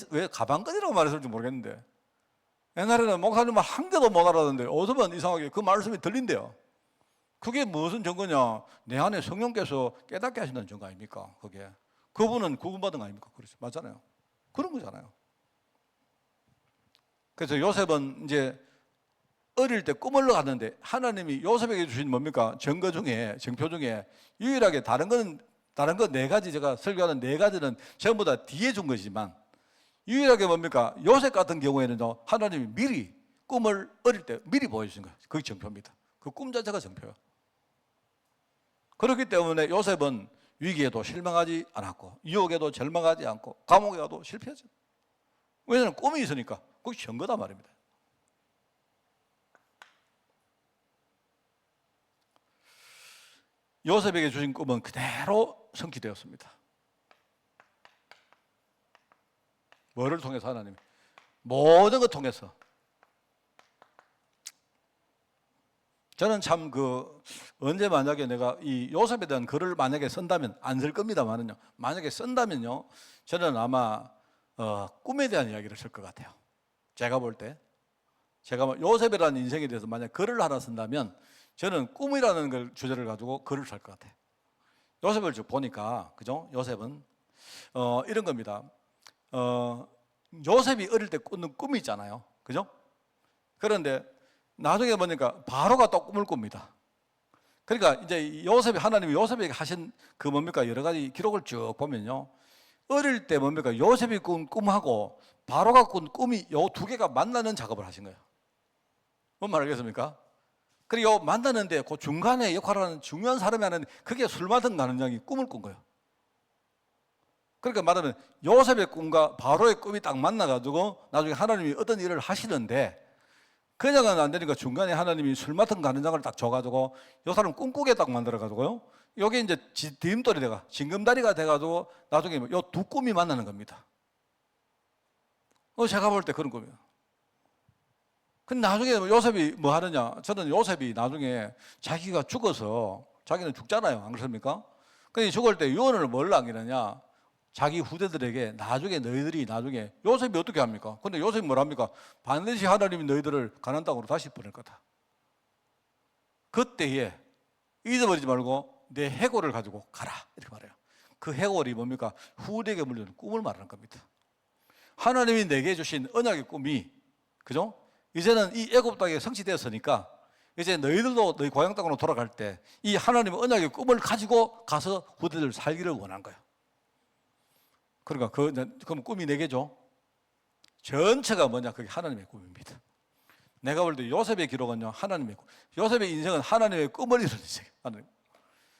왜 가방끈이라고 말했을지 모르겠는데, 옛날에는 목사님 말 한 개도 못 알아듣는데 어서만 이상하게 그 말씀이 들린대요. 그게 무슨 증거냐? 내 안에 성령께서 깨닫게 하신다는 증거 아닙니까? 그게 그분은 구원받은 거 아닙니까? 그렇죠, 맞잖아요. 그런 거잖아요. 그래서 요셉은 이제 어릴 때 꿈을 갔는데, 하나님이 요셉에게 주신 뭡니까? 정표 중에 유일하게 다른 거 네 가지, 제가 설교하는 네 가지는 전부 다 뒤에 준 것이지만, 유일하게 뭡니까? 요셉 같은 경우에는요, 하나님이 미리 꿈을 어릴 때 미리 보여주신 거예요. 그게 정표입니다. 그 꿈 자체가 정표예요. 그렇기 때문에 요셉은 위기에도 실망하지 않았고, 유혹에도 절망하지 않고, 감옥에 가도 실패하지. 왜냐하면 꿈이 있으니까. 그게 증거다 말입니다. 요셉에게 주신 꿈은 그대로 성취되었습니다. 뭐를 통해서? 하나님 모든 것 통해서. 저는 참 언제 만약에 내가 이 요셉에 대한 글을 만약에 쓴다면, 안 쓸 겁니다만은요, 만약에 쓴다면요, 저는 아마 꿈에 대한 이야기를 쓸 것 같아요. 제가 볼 때, 제가 요셉이라는 인생에 대해서 만약 글을 하나 쓴다면 저는 꿈이라는 걸 주제를 가지고 글을 쓸 것 같아요. 요셉을 쭉 보니까, 그죠? 요셉은 이런 겁니다. 요셉이 어릴 때 꾸는 꿈이 있잖아요, 그죠? 그런데 나중에 보니까 바로가 또 꿈을 꿉니다. 그러니까 이제 하나님이 요셉에게 하신 그 뭡니까? 여러 가지 기록을 쭉 보면요, 어릴 때 뭡니까? 요셉이 꾼 꿈하고 바로가 꾼 꿈이 요 두 개가 만나는 작업을 하신 거예요. 뭔 말 알겠습니까? 그리고 만나는데 그 중간에 역할을 하는 중요한 사람이 하는, 그게 술 맡은 가는 양이 꿈을 꾼 거예요. 그러니까 말하면 요셉의 꿈과 바로의 꿈이 딱 만나가지고 나중에 하나님이 어떤 일을 하시는데, 그냥은 안 되니까 중간에 하나님이 술 맡은 가는장을 딱 줘가지고 요 사람 꿈꾸게 딱 만들어가지고요, 요게 이제 디딤돌이 돼가 징검다리가 돼가지고 나중에 요 두 꿈이 만나는 겁니다. 제가 볼 때 그런 꿈이에요. 근데 나중에 요셉이 뭐 하느냐? 저는 요셉이 나중에 자기가 죽어서, 자기는 죽잖아요, 안 그렇습니까? 근데 죽을 때 유언을 뭘 남기느냐? 자기 후대들에게 나중에 너희들이 나중에, 요셉이 어떻게 합니까? 근데 요셉이 뭘 합니까? 반드시 하나님이 너희들을 가나안 땅으로 다시 보낼 거다. 그때에 잊어버리지 말고 내 해골을 가지고 가라, 이렇게 말해요. 그 해골이 뭡니까? 후대에게 물려준 꿈을 말하는 겁니다. 하나님이 내게 주신 언약의 꿈이, 그죠? 이제는 이 애굽 땅에 성취되었으니까 이제 너희들도 너희 고향 땅으로 돌아갈 때 이 하나님의 언약의 꿈을 가지고 가서 후대들 살기를 원한 거예요. 그러니까 그럼 꿈이 네 개죠. 전체가 뭐냐? 그게 하나님의 꿈입니다. 내가 볼 때 요셉의 기록은요, 하나님의 꿈. 요셉의 인생은 하나님의 꿈을 이루는 인생이에요.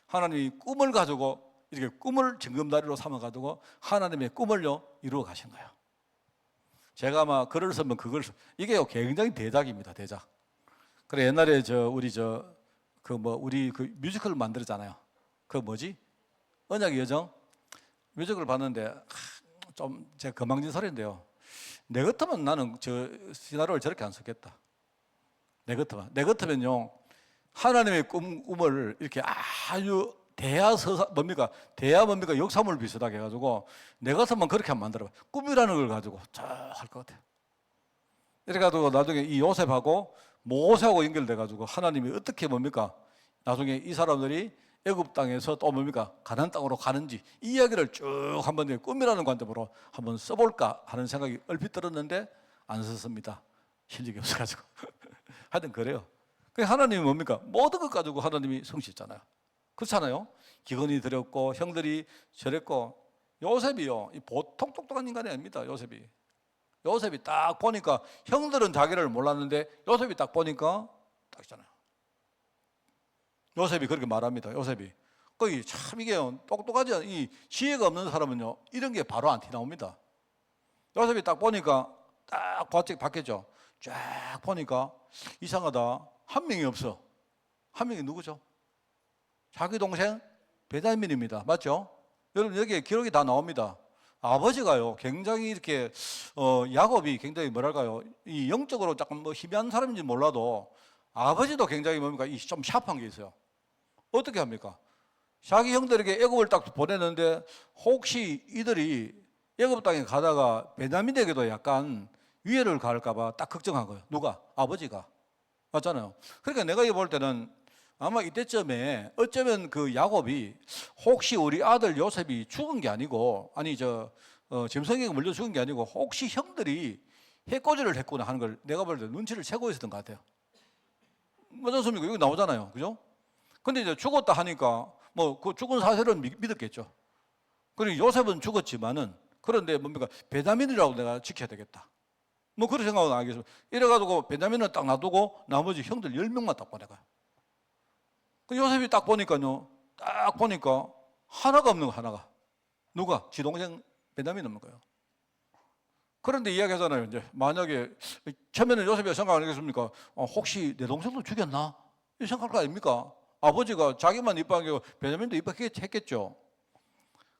하나님이 꿈을 가지고 이렇게 꿈을 징검다리로 삼아가지고 하나님의 꿈을요 이루어 가신 거예요. 제가 아마 글을 쓰면 이게 굉장히 대작입니다, 대작. 그래, 옛날에 우리 뮤지컬을 만들었잖아요. 그 뭐지? 언약의 여정 뮤지컬을 봤는데 좀 제가 건방진 소리인데요, 내 같으면 나는 시나리오를 저렇게 안 썼겠다. 내 같으면요, 하나님의 꿈을 이렇게 아주 대야 뭡니까 비슷하게 해가지고 내 같으면 그렇게 안 만들어봐. 꿈이라는 걸 가지고 할 것 같아요. 이래가지고 나중에 이 요셉하고 모세하고 연결돼가지고 하나님이 어떻게 나중에 이 사람들이 애굽 땅에서 또 가나안 땅으로 가는지 이 이야기를 쭉 한번 꿈이라는 관점으로 한번 써볼까 하는 생각이 얼핏 들었는데 안 썼습니다. 실력이 없어가지고. 하여튼 그래요. 하나님이 뭡니까? 모든 것 가지고 하나님이 성실했잖아요. 그렇잖아요. 기근이 들였고 형들이 저랬고. 요셉이요, 보통 똑똑한 인간이 아닙니다. 요셉이 딱 보니까 형들은 자기를 몰랐는데 요셉이 딱 보니까 딱 있잖아요. 요셉이 그렇게 말합니다. 요셉이 거의 참 이게 똑똑하지 않은 이 지혜가 없는 사람은요 이런 게 바로 안 티나옵니다. 요셉이 딱 보니까 딱 바뀌었죠. 쫙 보니까 이상하다. 한 명이 없어. 한 명이 누구죠? 자기 동생 베냐민입니다. 맞죠? 여러분 여기에 기록이 다 나옵니다. 아버지가요 굉장히 이렇게 야곱이 굉장히 뭐랄까요 이 영적으로 조금 뭐 희미한 사람인지 몰라도 아버지도 굉장히 뭡니까 좀 샤프한 게 있어요. 어떻게 합니까? 자기 형들에게 애굽을 딱 보내는데 혹시 이들이 애굽 땅에 가다가 베냐민에게도 약간 위해를 가할까봐 딱 걱정한 거예요. 누가? 아버지가. 맞잖아요. 그러니까 내가 이거 볼 때는 아마 이때쯤에 어쩌면 그 야곱이 혹시 우리 아들 요셉이 죽은 게 아니고 짐승에게 물려 죽은 게 아니고 혹시 형들이 해코지를 했구나 하는 걸 내가 볼 때 눈치를 채고 있었던 것 같아요. 맞았습니까? 여기 나오잖아요. 그죠? 근데 이제 죽었다 하니까 뭐 그 죽은 사실은 믿었겠죠. 그리고 요셉은 죽었지만은 그런데 뭡니까? 베냐민이라고 내가 지켜야 되겠다. 뭐 그런 생각은 알겠습니다. 이래가지고 베냐민을 딱 놔두고 나머지 형들 10명만 딱 보내가요. 그 요셉이 딱 보니까요, 딱 보니까 하나가 없는 거 하나가. 누가? 지 동생 베냐민 없는 거예요. 그런데 이야기하잖아요. 이제 만약에 처음에는 요셉이 생각 안 하겠습니까? 혹시 내 동생도 죽였나? 이 생각할 거 아닙니까? 아버지가 자기만 입학하고 베냐민도 입학했겠죠.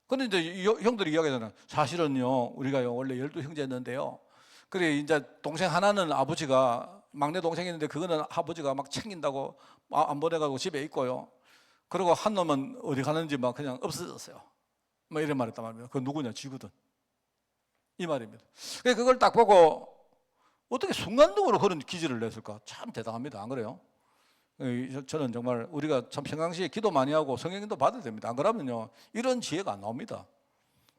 근데 이제 형들이 이야기하잖아요. 사실은요, 우리가요 원래 12형제였는데요. 그래 이제 동생 하나는 아버지가 막내 동생이 있는데 그거는 아버지가 막 챙긴다고 안 보내가고 집에 있고요. 그리고 한 놈은 어디 가는지 막 그냥 없어졌어요. 뭐 이런 말했단 말이에요. 그 누구냐? 지거든. 이 말입니다. 그걸 딱 보고 어떻게 순간적으로 그런 기질을 냈을까? 참 대단합니다. 안 그래요? 저는 정말 우리가 참 평상시에 기도 많이 하고 성경도 받아야 됩니다. 안 그러면요 이런 지혜가 안 나옵니다.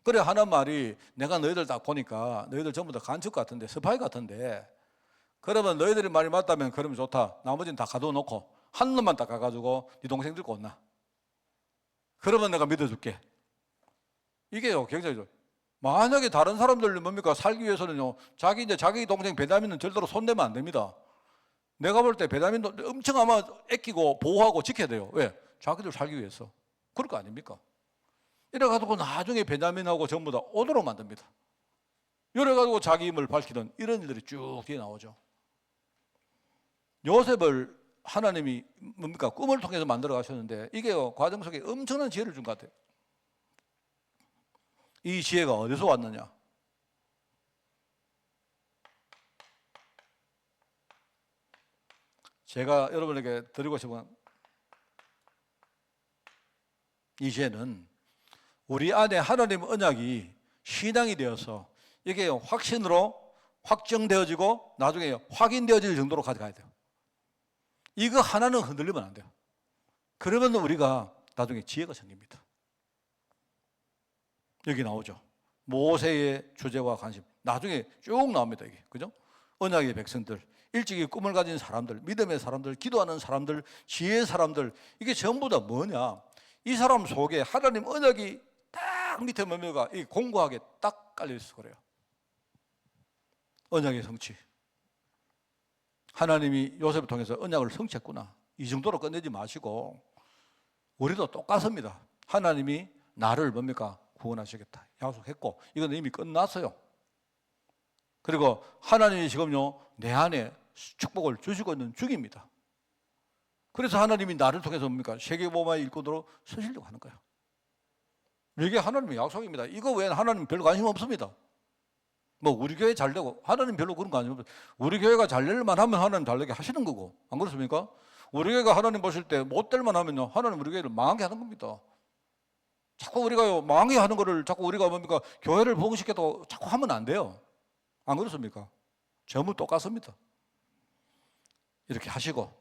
그래 하는 말이 내가 너희들 딱 보니까 너희들 전부 다 간첩 같은데 스파이 같은데 그러면 너희들이 말이 맞다면 그러면 좋다. 나머지는 다 가둬놓고 한 놈만 딱 가가지고 네 동생 들고 온나. 그러면 내가 믿어줄게. 이게요 굉장히 좋아요. 만약에 다른 사람들 뭡니까 살기 위해서는요 자기 동생 베냐민은 절대로 손대면 안 됩니다. 내가 볼 때 베냐민도 엄청 아마 아끼고 보호하고 지켜야 돼요. 왜? 자기들 살기 위해서. 그럴 거 아닙니까? 이래가지고 나중에 베냐민하고 전부 다 오도록 만듭니다. 이래가지고 자기 힘을 밝히는 이런 일들이 쭉 뒤에 나오죠. 요셉을 하나님이 뭡니까 꿈을 통해서 만들어 가셨는데 이게요 과정 속에 엄청난 지혜를 준 것 같아요. 이 지혜가 어디서 왔느냐? 제가 여러분에게 드리고 싶은 이 지혜는 우리 안에 하나님 언약이 신앙이 되어서 이게 확신으로 확정되어지고 나중에 확인되어질 정도로 가져가야 돼요. 이거 하나는 흔들리면 안 돼요. 그러면 우리가 나중에 지혜가 생깁니다. 여기 나오죠. 모세의 주제와 관심. 나중에 쭉 나옵니다. 이게. 그죠? 언약의 백성들, 일찍이 꿈을 가진 사람들, 믿음의 사람들, 기도하는 사람들, 지혜의 사람들. 이게 전부 다 뭐냐? 이 사람 속에 하나님 언약이 딱 밑에 뭡니까? 이 공고하게 딱 깔려 있어 그래요. 언약의 성취. 하나님이 요셉을 통해서 언약을 성취했구나. 이 정도로 끝내지 마시고 우리도 똑같습니다. 하나님이 나를 뭡니까? 구원하시겠다. 약속했고 이건 이미 끝났어요. 그리고 하나님이 지금요 내 안에 축복을 주시고 있는 중입니다. 그래서 하나님이 나를 통해서 뭡니까? 세계복음화의 일꾼으로 서시려고 하는 거예요. 이게 하나님의 약속입니다. 이거 외에는 하나님 별로 관심 없습니다. 뭐 우리 교회 잘 되고 하나님 별로 그런 관심 없어요. 우리 교회가 잘 될만 하면 하나님 잘 되게 하시는 거고 안 그렇습니까? 우리 교회가 하나님 보실 때 못 될만 하면요 하나님 우리 교회를 망하게 하는 겁니다. 자꾸 우리가요 망하게 하는 거를 자꾸 우리가 뭡니까 교회를 부흥시켜도 자꾸 하면 안 돼요. 안 그렇습니까? 전부 똑같습니다. 이렇게 하시고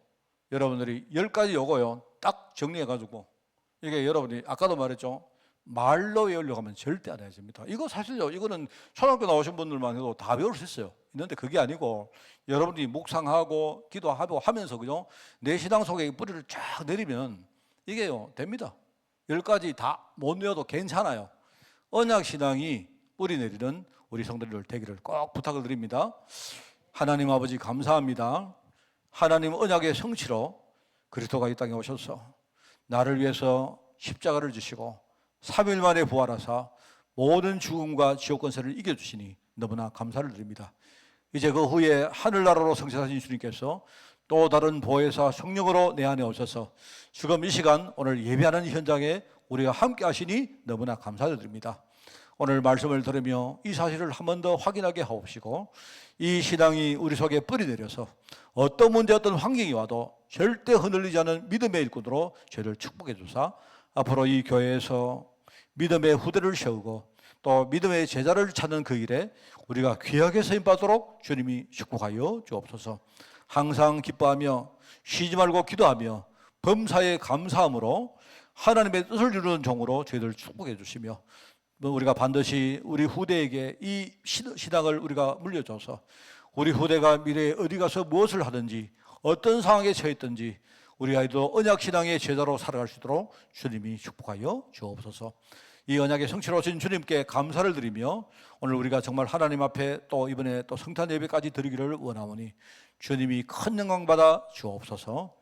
여러분들이 10가지 요거요 딱 정리해 가지고 이게 여러분이 아까도 말했죠 말로 외우려고 하면 절대 안 해집니다. 이거 사실요, 이거는 초등학교 나오신 분들만 해도 다 배울 수 있어요. 있는데 그게 아니고 여러분들이 묵상하고 기도하고 하면서 그죠? 내 신앙 속에 뿌리를 쫙 내리면 이게요 됩니다. 10가지 다 못 외워도 괜찮아요. 언약 신앙이 뿌리 내리는 우리 성도들 되기를 꼭 부탁을 드립니다. 하나님 아버지 감사합니다. 하나님 언약의 성취로 그리스도가 이 땅에 오셔서 나를 위해서 십자가를 지시고 3일 만에 부활하사 모든 죽음과 지옥 권세를 이겨주시니 너무나 감사를 드립니다. 이제 그 후에 하늘나라로 승천하신 주님께서 또 다른 보혜사 성령으로 내 안에 오셔서 지금 이 시간 오늘 예배하는 현장에 우리가 함께 하시니 너무나 감사드립니다. 오늘 말씀을 들으며 이 사실을 한 번 더 확인하게 하옵시고 이 신앙이 우리 속에 뿌리 내려서 어떤 문제 어떤 환경이 와도 절대 흔들리지 않은 믿음의 일꾼으로 저희를 축복해 주사 앞으로 이 교회에서 믿음의 후대를 세우고 또 믿음의 제자를 찾는 그 일에 우리가 귀하게 쓰임받도록 주님이 축복하여 주옵소서. 항상 기뻐하며 쉬지 말고 기도하며 범사에 감사함으로 하나님의 뜻을 이루는 종으로 저희들 축복해 주시며 우리가 반드시 우리 후대에게 이 신앙을 우리가 물려줘서 우리 후대가 미래에 어디 가서 무엇을 하든지 어떤 상황에 처했든지 우리 아이도 언약신앙의 제자로 살아갈 수 있도록 주님이 축복하여 주옵소서. 이 언약의 성취로 오신 주님께 감사를 드리며 오늘 우리가 정말 하나님 앞에 또 이번에 또 성탄 예배까지 드리기를 원하오니 주님이 큰 영광 받아 주옵소서.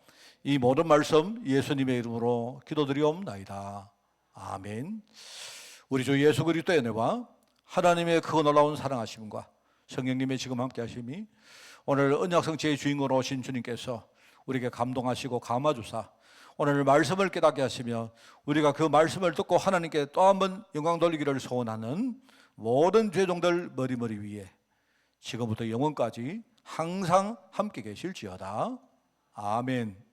이 모든 말씀 예수님의 이름으로 기도드리옵나이다. 아멘. 우리 주 예수 그리스도의 은혜와 하나님의 크고 놀라운 사랑하심과 성령님의 지금 함께 하심이 오늘 언약 성취의 주인공으로 오신 주님께서 우리에게 감동하시고 감화주사 오늘 말씀을 깨닫게 하시며 우리가 그 말씀을 듣고 하나님께 또 한 번 영광 돌리기를 소원하는 모든 죄종들 머리 위에 지금부터 영원까지 항상 함께 계실지어다. 아멘.